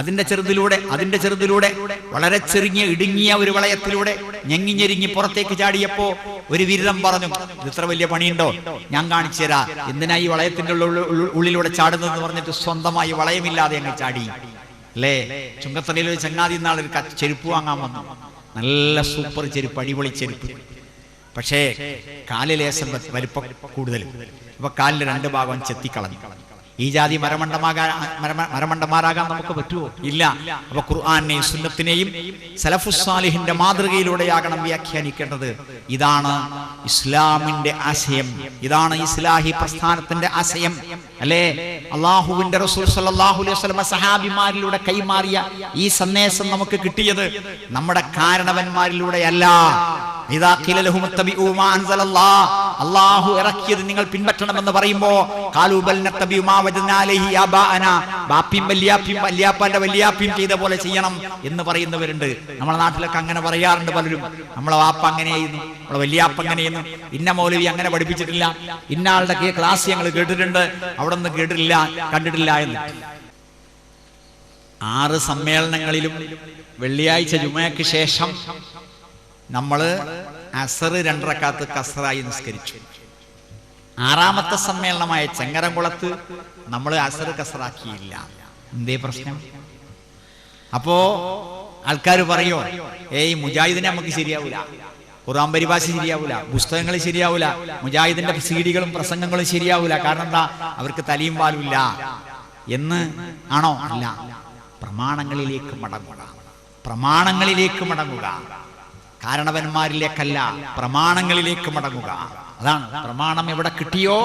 അതിന്റെ ചെറുതിലൂടെ വളരെ ചെറിയ ഇടുങ്ങിയ ഒരു വളയത്തിലൂടെ ഞെങ്ങിഞ്ഞെരിങ്ങി പുറത്തേക്ക് ചാടിയപ്പോ ഒരു വിരുദ്ധം പറഞ്ഞു, ഇത് ഇത്ര വലിയ പണിയുണ്ടോ, ഞാൻ കാണിച്ചു തരാ, എന്തിനാ ഈ വളയത്തിന്റെ ഉള്ളിലൂടെ ചാടുന്നതെന്ന് പറഞ്ഞിട്ട് സ്വന്തമായി വളയമില്ലാതെ അങ്ങ് ചാടി. അല്ലേ? ചുങ്കത്തറയിൽ ഒരു ചങ്ങാതി നാളെ ഒരു ചെരുപ്പ് വാങ്ങാൻ വന്നു. നല്ല സൂപ്പർ ചെരുപ്പ്, അടിപൊളി ചെരുപ്പ്. പക്ഷേ കാലിൽ ലേശം വലിപ്പം കൂടുതൽ. അപ്പൊ കാലിന്റെ 2 ഭാഗം ചെത്തിക്കളഞ്ഞു. ഈ ജാതി മരമണ്ടന്മാരാകാൻ നമുക്ക് പറ്റുമോ? ഇല്ല. അപ്പൊ ഖുർആനെയും സുന്നത്തിനെയും സലഫുസ്സാലിഹിന്റെ മാതൃകയിലൂടെയാകണം വ്യാഖ്യാനിക്കേണ്ടത്. ഇതാണ് ഇസ്ലാമിന്റെ ആശയം, ഇതാണ് ഇസ്ലാഹി പ്രസ്ഥാനത്തിന്റെ ആശയം. അല്ലേ? അള്ളാഹുവിന്റെ റസൂൽ സല്ലല്ലാഹു അലൈഹി വസല്ലം സഹാബിമാരിലൂടെ കൈമാറിയ ഈ സന്ദേശം നമുക്ക് കിട്ടിയത് നമ്മുടെ കാരണവന്മാരിലൂടെയല്ല. അള്ളാഹു ഇറക്കിയത് നിങ്ങൾ പിൻപറ്റണമെന്ന് പറയുമ്പോ ബാപ്പിയും വല്യാപ്പാന്റെ വല്യാപ്പിയും ചെയ്ത പോലെ ചെയ്യണം എന്ന് പറയുന്നവരുണ്ട്. നമ്മുടെ നാട്ടിലൊക്കെ അങ്ങനെ പറയാറുണ്ട് പലരും. നമ്മളെ വാപ്പ അങ്ങനെയായിരുന്നു, നമ്മളെ വല്യാപ്പ അങ്ങനെയെന്നു, ഇന്ന മൗലവി അങ്ങനെ പഠിപ്പിച്ചിട്ടില്ല, ഇന്ന ആളുടെ ക്ലാസ് ഞങ്ങൾ കേട്ടിട്ടുണ്ട്, അവിടെ നിന്ന് കേട്ടിട്ടില്ല, കണ്ടിട്ടില്ല എന്ന്. 6 സമ്മേളനങ്ങളിലും വെള്ളിയാഴ്ച ജുമയ്ക്ക് ശേഷം നമ്മള് അസർ 2 റക്അത്ത് കസറായി നിസ്കരിച്ചു. 6ാമത്തെ സമ്മേളനമായ ചെങ്ങരംകുളത്ത് നമ്മൾ അസർ കസറാക്കിയില്ല. എന്തേ പ്രശ്നം? അപ്പോ ആൾക്കാർ പറയോ, ഏയ് മുജാഹിദിനെ നമുക്ക് ശരിയാവൂല, ഖുർആൻ പരിഭാഷ ശരിയാവൂല, പുസ്തകങ്ങൾ ശരിയാവൂല, മുജാഹിദിന്റെ സീഡികളും പ്രസംഗങ്ങളും ശരിയാവൂല. കാരണം എന്താ? അവർക്ക് തലയും പാലുമില്ല എന്ന് ആണോ? അല്ല. പ്രമാണങ്ങളിലേക്ക് മടങ്ങുക, കാരണവന്മാരിലേക്കല്ല, പ്രമാണങ്ങളിലേക്ക് മടങ്ങുക. അതാണ് പ്രമാണം. എവിടെ കിട്ടിയോ,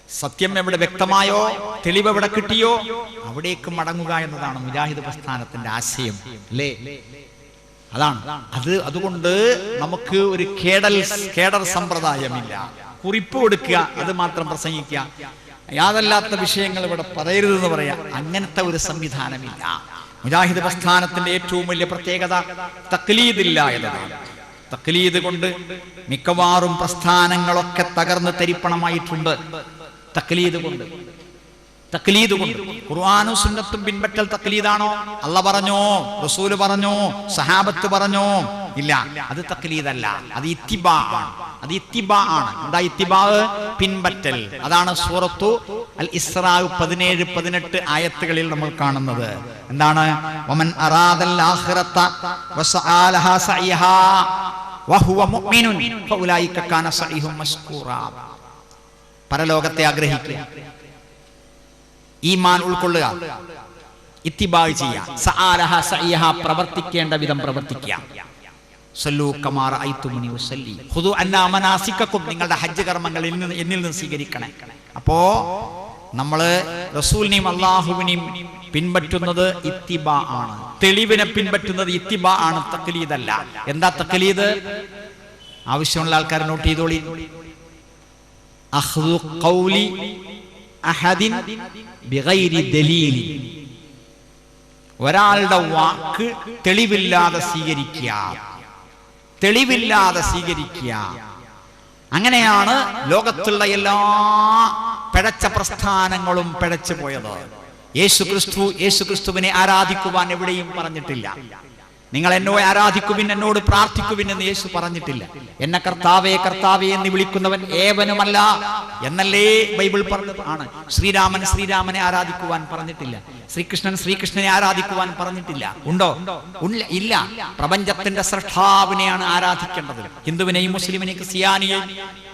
സത്യം എവിടെ വ്യക്തമായോ, തെളിവ് എവിടെ കിട്ടിയോ അവിടേക്ക് മടങ്ങുക എന്നതാണ് മുജാഹിദ് പ്രസ്ഥാനത്തിന്റെ ആശയം. അല്ലേ? അതാണ് അതുകൊണ്ട് നമുക്ക് ഒരു കേഡർ സമ്പ്രദായമില്ല. കുറിപ്പ് കൊടുക്കുക, അത് മാത്രം പ്രസംഗിക്കുക, യാതല്ലാത്ത വിഷയങ്ങൾ ഇവിടെ പറയരുതെന്ന് പറയാം, അങ്ങനത്തെ ഒരു സംവിധാനമില്ല. മുജാഹിദ് പ്രസ്ഥാനത്തിന്റെ ഏറ്റവും വലിയ പ്രത്യേകത തഖ്ലീദില്ല എന്നതാണ്. തഖ്ലീദ് കൊണ്ട് മിക്കവാറും പ്രസ്ഥാനങ്ങളൊക്കെ തകർന്ന് തരിപ്പണമായിട്ടുണ്ട്. തഖ്ലീദ് കൊണ്ട് ഖുർആനും സുന്നത്തും പിൻപറ്റൽ തഖ്ലീദാണോ? അല്ലാഹ് പറഞ്ഞോ, റസൂല് പറഞ്ഞോ, സഹാബത്ത് പറഞ്ഞോ? ഇല്ല, അത് തഖ്ലീദല്ല, അത് ഇത്തിബാ ആണ്. എന്താ ഇത്തിബാ? പിൻപറ്റൽ. അതാണ് സൂറത്തു അൽ ഇസ്രാ 17-18 ആയത്തുകളിൽ നമ്മൾ കാണുന്നത്. എന്താണ്? വമൻ അറാദൽ ആഖിറത വസആലഹാ സഅയഹാ വഹുവ മുഅ്മിനുൻ ഫഉലൈക കാന സഅയ്ഹും മസ്കൂറാ. പരലോകത്തെ ആഗ്രഹിക്കുക, ഈമാൻ ഉൾക്കൊള്ളുക, ഇത്തിബാ ചെയ്യുക, സആലഹാ സഅയഹാ പ്രവർത്തിക്കേണ്ട വിധം പ്രവർത്തിക്കുക. സല്ലു കമാ റഅയ്തുമുനി വസല്ലി ഖുദു അന്നാ മനാസികകും, നിങ്ങളുടെ ഹജ്ജ് കർമ്മങ്ങൾ എന്നിൽ നിന്ന് സ്വീകരിക്കണേ. അപ്പോ നമ്മള് റസൂലിനെയും അല്ലാഹുവിനെയും പിൻപറ്റുന്നത് ഇത്തിബാ ആണ്. തെളിവിനെ പിൻപറ്റുന്നത് ഇത്തിബാ ആണ്, തഖ്ലീദല്ല. എന്താ തഖ്ലീദ്? ആവശ്യമുള്ള ആൾക്കാർ നോട്ട് ചെയ്തോളി. അഖ്ദു ഖൗലി അഹദിൻ ബിഗൈരി ദലീൽ. ഒരാളുടെ വാക്ക് തെളിവില്ലാതെ സ്വീകരിക്കുക. അങ്ങനെയാണ് ലോകത്തുള്ള എല്ലാ പിഴച്ച പ്രസ്ഥാനങ്ങളും പിഴച്ചു പോയത്. യേശുക്രിസ്തുവിനെ ആരാധിക്കുവാൻ എവിടെയും പറഞ്ഞിട്ടില്ല. നിങ്ങൾ എന്നോട് ആരാധിക്കുവിൻ, എന്നോട് പ്രാർത്ഥിക്കുവിൻ എന്ന് യേശു പറഞ്ഞിട്ടില്ല. എന്നെ കർത്താവേ കർത്താവേ എന്ന് വിളിക്കുന്നവൻ ഏവനുമല്ല എന്നല്ലേ ബൈബിൾ പറഞ്ഞത് ആണ്. ശ്രീരാമനെ ആരാധിക്കുവാൻ പറഞ്ഞിട്ടില്ല. ശ്രീകൃഷ്ണനെ ആരാധിക്കുവാൻ പറഞ്ഞിട്ടില്ല. ഉണ്ടോ? ഇല്ല. പ്രപഞ്ചത്തിന്റെ സൃഷ്ടാവിനെയാണ് ആരാധിക്കേണ്ടത്. ഹിന്ദുവിനെയും മുസ്ലിമിനെയും ക്രിസ്ത്യാനിയെയും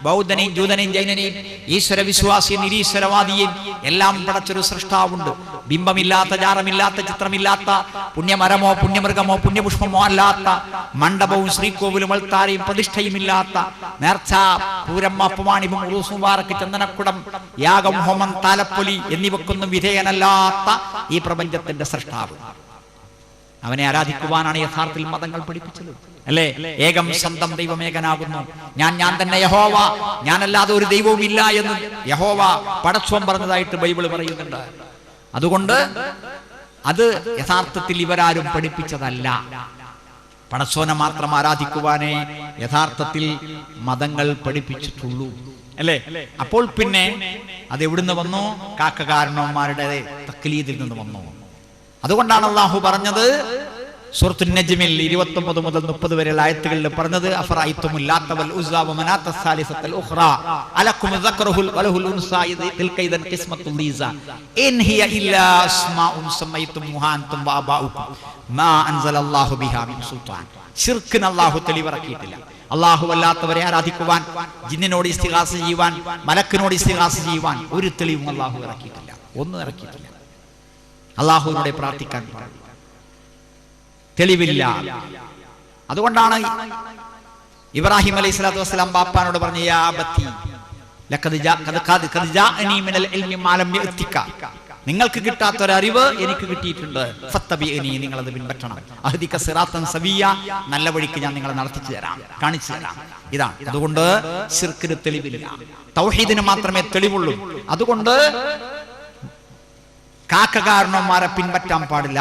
ബൗദ്ധനെയും ജൂതനെയും ജൈനനെയും ഈശ്വര വിശ്വാസിയെയും നിരീശ്വരവാദിയെയും എല്ലാം പടച്ചൊരു സൃഷ്ടാവുണ്ട്. ബിംബമില്ലാത്ത, ജാറമില്ലാത്ത, ചിത്രമില്ലാത്ത, പുണ്യമരമോ പുണ്യമൃഗമോ പുണ്യപുഷ്പമോ അല്ലാത്ത, മണ്ഡപവും ശ്രീകോവിലും അൾത്താരയും പ്രതിഷ്ഠയും ഇല്ലാത്ത, നേർച്ച, പൂരം, അപ്പമാണിപം, ഉറൂസ് മുബാറക്ക്, ചന്ദനക്കുടം, യാഗം, ഹോമം, താലപ്പൊലി എന്നിവക്കൊന്നും വിധേയനല്ലാത്ത ഈ പ്രപഞ്ചത്തിന്റെ സൃഷ്ടാവ്, അവനെ ആരാധിക്കുവാനാണ് യഥാർത്ഥത്തിൽ മതങ്ങൾ പഠിപ്പിച്ചത്. അല്ലേ? ഏകം സ്വന്തം ദൈവം ഏകനാകുന്നു, ഞാൻ തന്നെ യഹോവ, ഞാനല്ലാതെ ഒരു ദൈവവും ഇല്ല എന്ന് യഹോവ പടച്ചോൻ പറഞ്ഞതായിട്ട് ബൈബിൾ പറയുന്നുണ്ട്. അതുകൊണ്ട് അത് യഥാർത്ഥത്തിൽ ഇവരാരും പഠിപ്പിച്ചതല്ല. പടച്ചോനെ മാത്രം ആരാധിക്കുവാനേ യഥാർത്ഥത്തിൽ മതങ്ങൾ പഠിപ്പിച്ചിട്ടുള്ളൂ, അല്ലേ? അപ്പോൾ പിന്നെ അത് എവിടുന്ന് വന്നു? കാക്കകാരണവന്മാരുടെ തക്ലീദിൽ നിന്ന് വന്നു. അതുകൊണ്ടാണ് അല്ലാഹു പറഞ്ഞത് സൂറത്തുൻ നജ്മിൽ 29 മുതൽ 30 വരെയുള്ള ആയത്തുകളിൽ പറഞ്ഞത്, അഫറഅയ്തുമുൽ ലാത്ത വൽ ഉസ്സ വമനാത്ത സാലിസത്തുൽ ഉഖ്റ അലക്കും ദക്റുഹുൽ വലഹുൽ ഉൻസാ തിൽക ഇദൻ ഖിസ്മത്തുൽ ദീസ ഇൻ ഹിയ ഇല്ലാ അസ്മാഉൻ സമ്മൈതുമുഹാ അൻതും വഅബാഉകും മാ അൻസലല്ലാഹു ബിഹാ മിൻ സുൽത്താൻ. ശിർക്കിന് അല്ലാഹു തെളിവിറക്കിയിട്ടില്ല. അല്ലാഹു അല്ലാത്തവരെ ആരാധിക്കുവാൻ, ജിന്നിനോട് ഇസ്തിഗാസ ചെയ്യുവാൻ, മലക്കിനോട് ഇസ്തിഗാസ ചെയ്യുവാൻ ഒരു തെളിവും അല്ലാഹു ഇറക്കിയിട്ടില്ല. ഒന്നും ഇറക്കിയിട്ടില്ല. അല്ലാഹുവിനോട് പ്രാർത്ഥിക്കാൻ തെളിവില്ല. അതുകൊണ്ടാണ് ഇബ്രാഹിം അലൈഹി സ്വലാത്തു വസ്സലാം ബാപ്പാനോട് പറഞ്ഞ, യാ അബത്തി ലഖദ് ജാഅനി മിനൽ ഇൽമി മാ ലം യഅതിക, നിങ്ങൾക്ക് കിട്ടാത്തൊരറിവ് എനിക്ക് കിട്ടിയിട്ടുണ്ട്. ഫത്തബിഇനി, നിങ്ങളത് പിൻപറ്റണം. അഹ്ദിക സിറാത്തൻ സവിയ, നല്ല വഴിക്ക് ഞാൻ നിങ്ങളെ നടത്തിച്ചു തരാം, കാണിച്ചു തരാം. ഇതാണ്. അതുകൊണ്ട് ശിർക്കിന് തെളിവില്ല, തൗഹീദിന് മാത്രമേ തെളിവുള്ളൂ. അതുകൊണ്ട് കാക്കകാരണവന്മാരെ പിൻപറ്റാൻ പാടില്ല.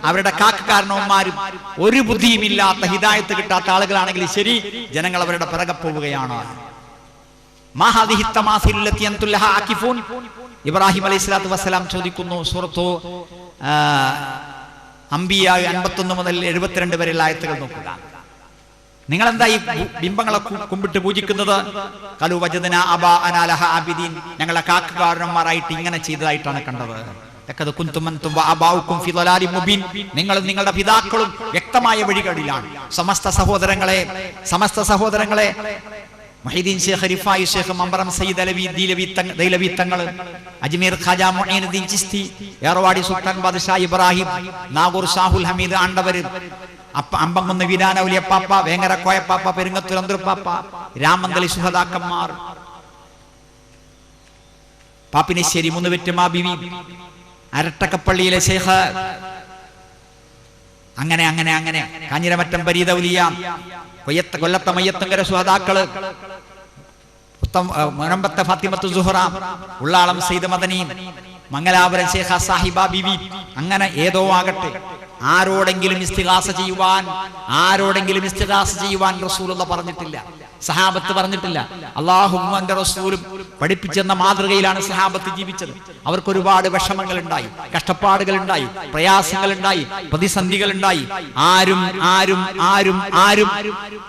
അവരുടെ കാക്കകാരണവന്മാരും ഒരു ബുദ്ധിയുമില്ലാത്ത, ഹിദായത്ത് കിട്ടാത്ത ആളുകളാണെങ്കിൽ ശരി, ജനങ്ങൾ അവരുടെ പിറകെ പോവുകയാണ്. ഇബ്രാഹിം അലൈഹി സ്വലാത്തു വസ്സലാം ചോദിക്കുന്നു, സൂറത്തു അംബിയ 51 മുതൽ 72 വരെയുള്ള ആയത്തുകൾ നോക്കുക. നിങ്ങൾ എന്താ ഈ ബിംബങ്ങളെ കുമ്പിട്ട് പൂജിക്കുന്നത്? ഖലു വജദനാ അബാഅനാ ലഹാ ആബിദീൻ, ഞങ്ങളെ കാക്കകാരണന്മാരായിട്ട് ഇങ്ങനെ ചെയ്തതായിട്ടാണ് കണ്ടത്. ലഖദ് കുൻതും അൻതും വഅബാഉകും ഫി ളലാലിൻ മുബീൻ, നിങ്ങളും നിങ്ങളുടെ പിതാക്കളും വ്യക്തമായ വഴികളിലാണ്. സമസ്ത സഹോദരങ്ങളെ മുഹീദ്ദീൻ ശൈഖ് റിഫായി ശൈഖ് മമ്പറം സയ്യിദ് അലവി ദൈലവി തങ്ങൾ, അജ്മീർ ഖാജ മുഈനുദ്ദീൻ ചിസ്തി, ഏർവാടി സുൽത്താൻ ബാദ്ഷാ ഇബ്രാഹിം, നാഗൂർ ഷാഹുൽ ഹമീദ് ആണ്ടവർ, അമ്പംകുന്ന് വീരാന ഉലിയപ്പാപ്പ, വേങ്ങര കോയപ്പാപ്പ, പെരുങ്ങത്തൂർ അന്തർപ്പാപ്പ, രാമന്തളി സുഹദാക്കന്മാർ, പാപ്പിനിശ്ശേരി മുന്നുവെറ്റുമാ ബിവി, അരട്ടക്കപ്പള്ളിയിലെ ശൈഖ്, അങ്ങനെ അങ്ങനെ അങ്ങനെ കാഞ്ഞിരമറ്റം പരീദ ഉലിയ, കൊല്ലത്തെ മയ്യത്തുങ്കര സുഹദാക്കള്, മുനമ്പത്തെ ഫാത്തിമത്തു സുഹറ, ഉള്ളാളം സയ്യിദ് മദനി, മംഗലാപുരം ശൈഖ സാഹിബ ബിവി, അങ്ങനെ ഏതോ ആകട്ടെ, ആരോടെങ്കിലും ഇസ്തിഗാസ ചെയ്യുവാൻ റസൂലുള്ളാഹി പറഞ്ഞിട്ടില്ല, സഹാബത്ത് പറഞ്ഞിട്ടില്ല. അല്ലാഹുവും അവന്റെ റസൂലും പഠിപ്പിച്ചെന്ന മാതൃകയിലാണ് സഹാബത്ത് ജീവിച്ചത്. അവർക്ക് ഒരുപാട് വിഷമങ്ങൾ ഉണ്ടായി, കഷ്ടപ്പാടുകൾ ഉണ്ടായി, പ്രയാസങ്ങൾ ഉണ്ടായി, പ്രതിസന്ധികൾ ഉണ്ടായി. ആരും ആരും ആരും ആരും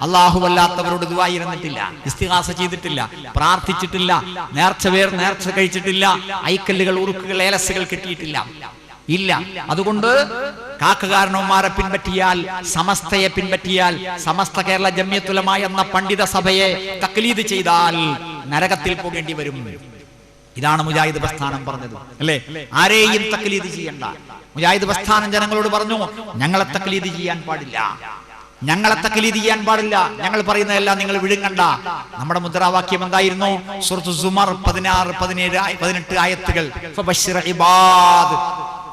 അല്ലാഹുവല്ലാത്തവരോട് ദുആ ഇരുന്നിട്ടില്ല, ഇസ്തിഗാസ ചെയ്തിട്ടില്ല, പ്രാർത്ഥിച്ചിട്ടില്ല, നേർച്ച കഴിച്ചിട്ടില്ല, ഐക്കല്ലുകൾ, ഉറുക്കുകൾ, ഏലസുകൾ കിട്ടിയിട്ടില്ല, ഇല്ല. അതുകൊണ്ട് കാക്കകാരണവന്മാരെ പിൻപറ്റിയാൽ, സമസ്തയെ പിൻപറ്റിയാൽ, സമസ്ത കേരള ജംഇയ്യത്തുൽ ഉലമ എന്ന പണ്ഡിത സഭയെ തക്ലീദ് ചെയ്താൽ നരകത്തിൽ പോകേണ്ടി വരും. ഇതാണ് മുജാഹിദ് പ്രസ്ഥാനം പറഞ്ഞത്, അല്ലേ? ആരെയും തക്ലീദ് ചെയ്യണ്ട. മുജാഹിദ് പ്രസ്ഥാനം ജനങ്ങളോട് പറഞ്ഞു, ഞങ്ങളെ തക്ലീദ് ചെയ്യാൻ പാടില്ല, ഞങ്ങൾ പറയുന്നതെല്ലാം നിങ്ങൾ വിഴുങ്ങണ്ട. നമ്മുടെ മുദ്രാവാക്യം എന്തായിരുന്നു? സൂറത്ത് സുമർ 16, 17, 18 ആയത്തുകൾ. ഫബശ്ശിർ ഇബാദ്,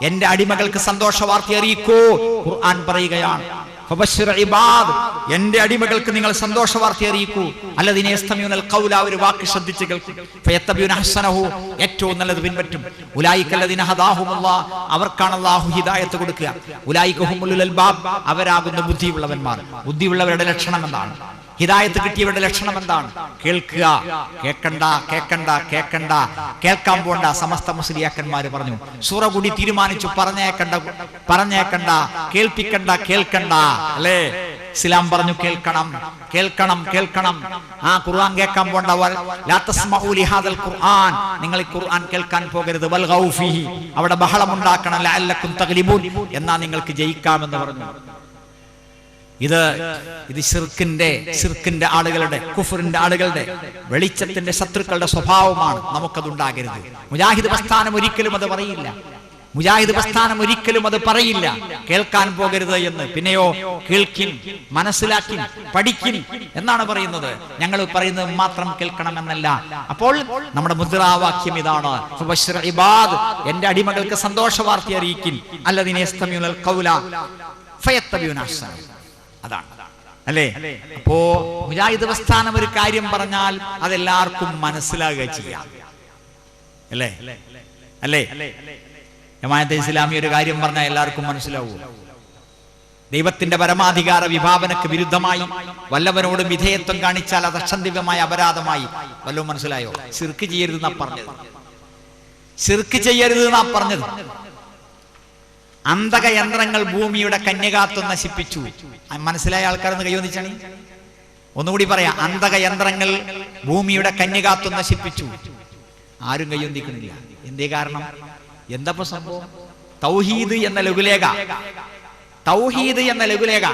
എന്റെ അടിമകൾക്ക് സന്തോഷ വാർത്ത അറിയിക്കൂ. ഖുർആൻ പറയുകയാണ്, ഫബശ്ശിർ ഇബാദ്, എന്റെ അടിമകൾക്ക് നിങ്ങൾ സന്തോഷ വാർത്ത അറിയിക്കൂ. അല്ലദീന യസ്തമിഊനൽ ഖൗല, ഒരു വാക്ക് ശ്രദ്ധിച്ച് കേൾക്കും. ഫയത്തബിഊന ഹസനഹു, ഏറ്റവും നല്ലത് പിൻപറ്റും. ഉലൈക അല്ലദീന ഹദാഹുമുല്ലാഹ്, അവർക്കാണ് അല്ലാഹു ഹിദായത്ത് കൊടുക്കുക. ഉലൈക ഹുമുൽ അൽബാബ്, അവരാകുന്ന ബുദ്ധിയുള്ളവന്മാർ. ബുദ്ധിയുള്ളവരുടെ ലക്ഷണം എന്താണ്? ഹിദായത്ത് കിട്ടിയവരുടെ ലക്ഷണം എന്താണ്? കേൾക്കുക, കേൾക്കാൻ പോണ്ട. സമസ്ത മുസ്ലിയാക്കന്മാര് പറഞ്ഞു, സൂറ കൂടി തീരുമാനിച്ചു, പറഞ്ഞേക്കണ്ട, കേൾക്കണ്ട, അല്ലേ? ഇസ്ലാം പറഞ്ഞു കേൾക്കണം. ആ ഖുർആൻ കേൾക്കാൻ പോണ്ട. ലാ തസ്മഉ ലിഹാദൽ ഖുർആൻ, നിങ്ങൾ ഈ ഖുർആൻ കേൾക്കാൻ പോകരുത്. വൽഗൗ ഫീഹി, അവിടെ ബഹളം ഉണ്ടാക്കണം. ലഅല്ലക്കും തഗ്ലിബൂൻ, എന്നാ നിങ്ങൾക്ക് ജയിക്കാമെന്ന് പറഞ്ഞു. ഇത് ശിർക്കിന്റെ ആളുകളുടെ, കുഫറിന്റെ ആളുകളുടെ, വെളിച്ചത്തിന്റെ ശത്രുക്കളുടെ സ്വഭാവമാണ്. നമുക്കതുണ്ടാകരുത്. മുജാഹിദ് പ്രസ്ഥാനം ഒരിക്കലും അത് പറയില്ല, കേൾക്കാൻ പോകരുത് എന്ന്. പിന്നെയോ കേൾക്കിൻ, മനസ്സിലാക്കിൻ, പഠിക്കിൻ എന്നാണ് പറയുന്നത്. ഞങ്ങൾ പറയുന്നത് മാത്രം കേൾക്കണമെന്നല്ല. അപ്പോൾ നമ്മുടെ മുദ്രാവാക്യം ഇതാണ്, ഫബശ്ശിർ ഇബാദ്, എന്റെ അടിമകൾക്ക് സന്തോഷ വാർത്ത അറിയിക്കിൻ. അല്ലദീന യസ്തമിഊനൽ ഖൗല ഫയത്തബിഊന അഹ്സന, അതാണ്, അല്ലേ? അപ്പോ മുജാഹിദ് പ്രസ്ഥാനം ഒരു കാര്യം പറഞ്ഞാൽ അതെല്ലാവർക്കും മനസ്സിലാകുക ചെയ്യാം. അല്ലേ അല്ലേ? ജമാഅത്തെ ഇസ്ലാമി ഒരു കാര്യം പറഞ്ഞാൽ എല്ലാവർക്കും മനസ്സിലാവൂ. ദൈവത്തിന്റെ പരമാധികാര വിഭാവനക്ക് വിരുദ്ധമായി വല്ലവനോട് വിധേയത്വം കാണിച്ചാൽ അത് അക്ഷന്തിവ്യമായ അപരാധമായി. വല്ലതും മനസ്സിലായോ? ശിർക്ക് ചെയ്യരുതെന്നാ പറഞ്ഞത്. ശിർക്ക് ചെയ്യരുതെന്നാ പറഞ്ഞത്. അന്തക യന്ത്രങ്ങൾ ഭൂമിയുടെ കന്യകാത്വം നശിപ്പിച്ചു. മനസ്സിലായ ആൾക്കാരൊന്ന് കൈവന്നിച്ചാണ്. ഒന്നുകൂടി പറയാം. അന്തക യന്ത്രങ്ങൾ ഭൂമിയുടെ കന്യകാത്വം നശിപ്പിച്ചു. ആരും കൈവന്നിക്കണില്ല. എന്തേ കാരണം? എന്തപ്പോ സംഭവം? തൗഹീദ് എന്ന ലഘുലേഖ, തൗഹീദ് എന്ന ലഘുലേഖ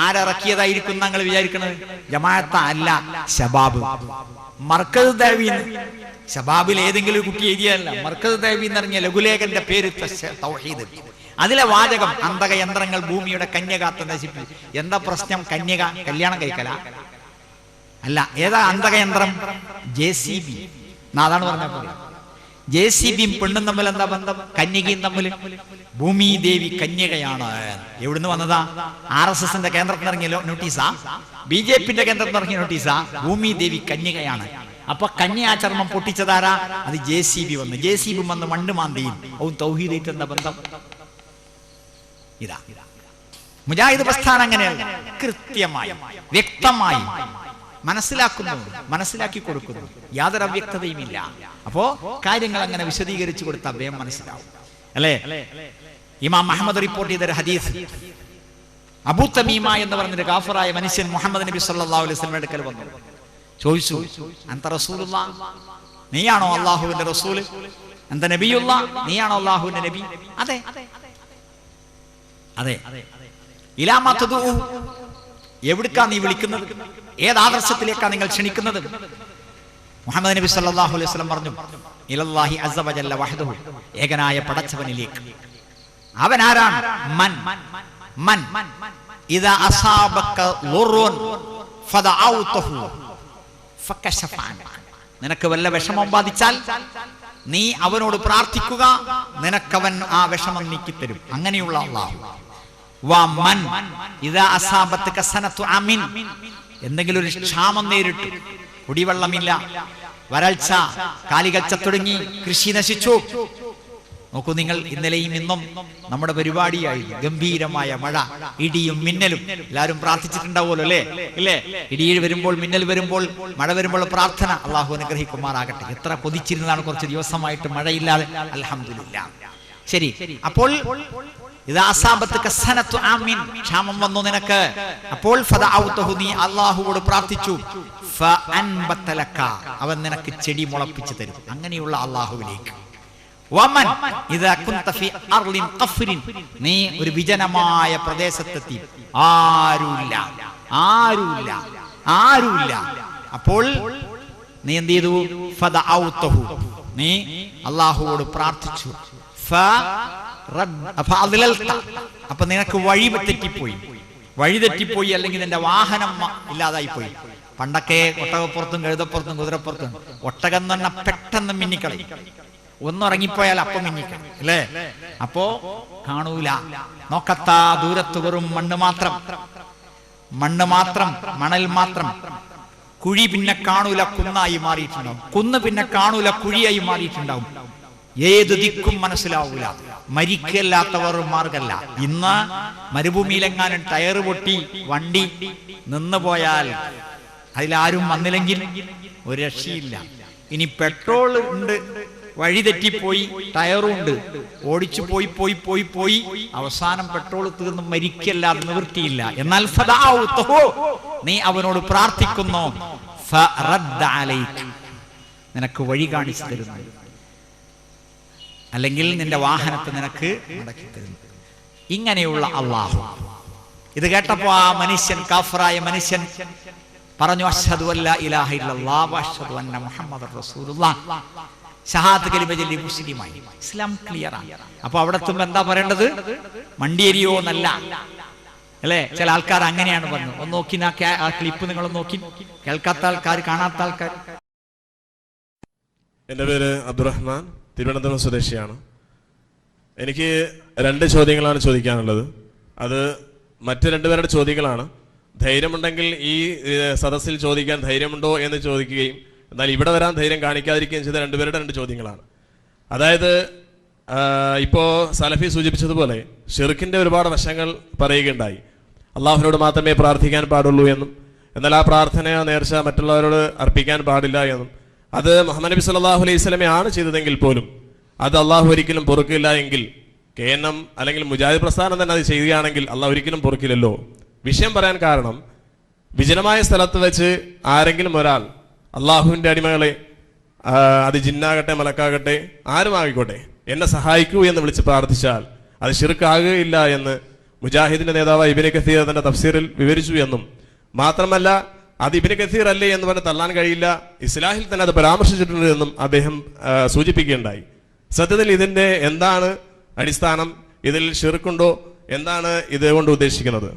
ആരിറക്കിയതായിരിക്കും നിങ്ങൾ വിചാരിക്കുന്നത്? ജമാഅത്ത അല്ല, ശബാബ്. മർക്കസ് ദഅവീൻ, ശബാബിൽ ഏതെങ്കിലും കുട്ടി എഴുതിയല്ല. മർക്കസ് ദഅവീൻ എന്ന് പറഞ്ഞ ലഘുലേഖന്റെ പേര് തൗഹീദ്. അതിലെ വാചകം അന്തക യന്ത്രങ്ങൾ ഭൂമിയുടെ കന്യകാത്വം നശിപ്പിച്ചു. എന്താ പ്രശ്നം? കന്യക കല്യാണം കഴിക്കല അല്ല. ഏതാ അന്തക യന്ത്രം? JCB. അതാണ് പറഞ്ഞ JCBയും പെണ്ണും തമ്മിൽ എന്താ ബന്ധം? കന്യകയും തമ്മിൽ. ഭൂമി ദേവി കന്യകയാണ്. എവിടുന്ന് വന്നതാ? RSSന്റെ കേന്ദ്രത്തിൽ ഇറങ്ങിയ നോട്ടീസാ? BJPന്റെ കേന്ദ്രത്തിൽ ഇറങ്ങിയ നോട്ടീസാ? ഭൂമി ദേവി കന്യകയാണ്. അപ്പൊ കന്യാചർമ്മം പൊട്ടിച്ചതാരാ? അത് JCB വന്ന്. JCB വന്ന് മണ്ണ് മാന്തിയും. അവൻ തൗഹീദായിട്ട് എന്താ ബന്ധം? ഇതാ മുജാഹിദ് പ്രസ്ഥാനം. അങ്ങനെയല്ല, കൃത്യമായി വ്യക്തമായി മനസ്സിലാക്കുന്നു, മനസ്സിലാക്കി കൊടുക്കുന്നു. യാതൊരു അവ്യക്തതയും ഇല്ല. അപ്പോ കാര്യങ്ങൾ അങ്ങനെ വിശദീകരിച്ചു കൊടുത്താൽ വേഗം മനസ്സിലാവും, അല്ലേ? ഇമാം അഹ്മദ് റിപ്പോർട്ട് ചെയ്തൊരു ഹദീസ്, അബൂ തമീമ എന്ന് പറഞ്ഞൊരു കാഫിറായ മനുഷ്യൻ മുഹമ്മദ് നബി സല്ലല്ലാഹു അലൈഹി വസല്ലം അടുക്കൽ വന്നു. ചോദിച്ചു, അൻത റസൂലുള്ളാഹ്, നീയാണോ അല്ലാഹുവിന്റെ റസൂൽ? അൻത നബിയുള്ളാഹ്, നീയാണോ അല്ലാഹുവിന്റെ നബി? അതെ അതെ. ഇലാ മാ തദൂ, എവിടേക്കാ നീ വിളിക്കുന്നത്? ഏത് ആദർശത്തിലേക്കാ നിങ്ങൾ ക്ഷണിക്കുന്നത്? മുഹമ്മദ് നബി സല്ലല്ലാഹു അലൈഹി വസല്ലം പറഞ്ഞു, ഇലല്ലാഹി അസ്സ വജല്ല വഹ്ദഹു, ഏകനായ പടച്ചവനിലേക്ക്. അവൻ ആരാണ്? മൻ മൻ ഇദാ അസാബക ളുറുൻ ഫദഔതഹു ഫകശഫ അൻക. നിനക്ക് വല്ല വിഷമം ബാധിച്ചാൽ നീ അവനോട് പ്രാർത്ഥിക്കുക, നിനക്കവൻ ആ വിഷമം നീക്കിത്തരും. അങ്ങനെയുള്ള അല്ലാഹു. വമൻ ഇദാ അസാബതക സനതു അമിൻ, എന്തെങ്കിലും ഒരു ക്ഷാമം നേരിട്ടു, കുടിവെള്ളമില്ല, വരൾച്ച, കാലികൾച്ച തുടങ്ങി, കൃഷി നശിച്ചു. നോക്കൂ നിങ്ങൾ, ഇന്നലെയും ഇന്നും നമ്മുടെ പരിപാടിയായി ഗംഭീരമായ മഴ, ഇടിയും മിന്നലും. എല്ലാവരും പ്രാർത്ഥിച്ചിട്ടുണ്ടാവുമല്ലോ, അല്ലേ? ഇല്ലേ? ഇടി വരുമ്പോൾ, മിന്നൽ വരുമ്പോൾ, മഴ വരുമ്പോൾ പ്രാർത്ഥന. അള്ളാഹു അനുഗ്രഹിക്കുമാറാകട്ടെ. എത്ര കൊതിച്ചിരുന്നതാണ് കുറച്ച് ദിവസമായിട്ട് മഴയില്ലാതെ. അൽഹംദുലില്ലാഹ്. ശരി, അപ്പോൾ ക്ഷാമം വന്നു നിനക്ക്. അപ്പോൾ നീ അള്ളാഹുവോട് പ്രാർത്ഥിച്ചു, അവൻ നിനക്ക് ചെടി മുളപ്പിച്ചു തരും. അങ്ങനെയുള്ള അള്ളാഹുവിലേക്ക്. നീ ഒരു വിജനമായ പ്രദേശത്തെത്തി, ആരുമില്ല, ആരുമില്ല, ആരുമില്ല. അപ്പോൾ നീ എന്ത് ചെയ്തു? നീ അള്ളാഹുവോട് പ്രാർത്ഥിച്ചു. അപ്പൊ നിനക്ക് വഴി തെറ്റിപ്പോയി, അല്ലെങ്കിൽ നിന്റെ വാഹനം ഇല്ലാതായി പോയി. പണ്ടൊക്കെ ഒട്ടകപ്പുറത്തും കഴുതപ്പുറത്തും കുതിരപ്പുറത്തും ഒട്ടകം തന്നെ പെട്ടെന്ന് മിന്നിക്കളയും. ഒന്നുറങ്ങിപ്പോയാൽ അപ്പം മിന്നിക്കളയും, അല്ലേ? അപ്പോ കാണൂല, നോക്കത്താ ദൂരത്ത് വെറും മണ്ണ് മാത്രം, മണൽ മാത്രം. കുഴി പിന്നെ കാണൂല, കുന്നായി മാറിയിട്ടുണ്ടാവും. കുന്ന് പിന്നെ കാണൂല, കുഴിയായി മാറിയിട്ടുണ്ടാവും. ഏത് ദിക്കും മനസ്സിലാവൂല. മരിക്കല്ലാത്തവർ മാർഗല്ല. ഇന്ന് മരുഭൂമിയിലെങ്ങാനും ടയർ പൊട്ടി വണ്ടി നിന്ന് പോയാൽ, അതിലാരും വന്നില്ലെങ്കിൽ ഒരു രക്ഷയില്ല. ഇനി പെട്രോൾ ഉണ്ട്, വഴി തെറ്റിപ്പോയി, ടയറും ഉണ്ട്, ഓടിച്ചു പോയി അവസാനം പെട്രോൾ തീർന്ന് മരിക്കല്ലാതെ നിവൃത്തിയില്ല. എന്നാൽ നീ അവനോട് പ്രാർത്ഥിക്കുന്നു, നിനക്ക് വഴി കാണിച്ചു തരുന്നു, അല്ലെങ്കിൽ നിന്റെ വാഹനത്തെ നിനക്ക് മടക്കി തരുന്നു. ഇങ്ങനെയുള്ള അല്ലാഹു. ഇത് കേട്ടപ്പോ ആ മനുഷ്യൻ, കാഫിറായ മനുഷ്യൻ പറഞ്ഞു, അശ്ഹദു അല്ലാ ഇലാഹ ഇല്ലല്ലാഹ് വഅശ്ഹദു അന്ന മുഹമ്മദർ റസൂലുള്ളാഹ്. ഷഹാദത്ത് കലിമ ചൊല്ലി മുസ്ലിമായി. ഇസ്ലാം ക്ലിയറാണ്. അപ്പൊ അവിടെ എത്തുമ്പോ എന്താ പറയേണ്ടത്? മണ്ടിയേരിയോ എന്നല്ല, അല്ലേ? ചില ആൾക്കാർ അങ്ങനെയാണ് പറഞ്ഞു. ഒന്ന് നോക്കി, ആ ക്ലിപ്പ് നിങ്ങൾ നോക്കി, കേൾക്കാത്ത ആൾക്കാർ, കാണാത്ത ആൾക്കാർ. എൻ്റെ പേര് അബ്ദുറഹ്മാൻ, തിരുവനന്തപുരം സ്വദേശിയാണ്. എനിക്ക് 2 ചോദ്യങ്ങളാണ് ചോദിക്കാനുള്ളത്. അത് മറ്റ് 2 പേരുടെ ചോദ്യങ്ങളാണ്. ധൈര്യമുണ്ടെങ്കിൽ ഈ സദസ്സിൽ ചോദിക്കാൻ ധൈര്യമുണ്ടോ എന്ന് ചോദിക്കുകയും എന്നാൽ ഇവിടെ വരാൻ ധൈര്യം കാണിക്കാതിരിക്കുകയും ചെയ്ത 2 പേരുടെ 2 ചോദ്യങ്ങളാണ്. അതായത് ഇപ്പോൾ സലഫി സൂചിപ്പിച്ചതുപോലെ ഷിർക്കിന്റെ ഒരുപാട് വശങ്ങൾ പറയുകയുണ്ടായി. അള്ളാഹുവിനോട് മാത്രമേ പ്രാർത്ഥിക്കാൻ പാടുള്ളൂ എന്നും, എന്നാൽ ആ പ്രാർത്ഥന നേർച്ച മറ്റുള്ളവരോട് അർപ്പിക്കാൻ പാടില്ല എന്നും, അത് മുഹമ്മദ് നബി സല്ലല്ലാഹു അലൈഹി വസല്ലമയാണ് ചെയ്തതെങ്കിൽ പോലും അത് അള്ളാഹു ഒരിക്കലും പൊറുക്കില്ല എങ്കിൽ, KNM അല്ലെങ്കിൽ മുജാഹിദ് പ്രസ്ഥാനം തന്നെ അത് ചെയ്യുകയാണെങ്കിൽ അള്ളാഹു ഒരിക്കലും പൊറുക്കില്ലല്ലോ. വിഷയം പറയാൻ കാരണം, വിജനമായ സ്ഥലത്ത് വെച്ച് ആരെങ്കിലും ഒരാൾ അള്ളാഹുവിൻ്റെ അടിമകളെ, അത് ജിന്നാകട്ടെ മലക്കാകട്ടെ ആരുമായിക്കോട്ടെ, എന്നെ സഹായിക്കൂ എന്ന് വിളിച്ച് പ്രാർത്ഥിച്ചാൽ അത് ശിർക്കാകുകയില്ല എന്ന് മുജാഹിദിന്റെ നേതാവ് ഇബ്നു കസീർ തന്റെ തഫ്സീറിൽ വിവരിച്ചു എന്നും, മാത്രമല്ല അത് ഇബ്നു കസീർ അല്ലേ എന്ന് പറഞ്ഞ് തള്ളാൻ കഴിയില്ല, ഇസ്ലാഹിൽ തന്നെ അത് പരാമർശിച്ചിട്ടുണ്ട് എന്നും അദ്ദേഹം സൂചിപ്പിക്കുകയുണ്ടായി. സത്യത്തിൽ ഇതിന്റെ എന്താണ് അടിസ്ഥാനം? ഇതിൽ ശിർക്കുണ്ടോ? എന്താണ് ഇതുകൊണ്ട് ഉദ്ദേശിക്കുന്നത്?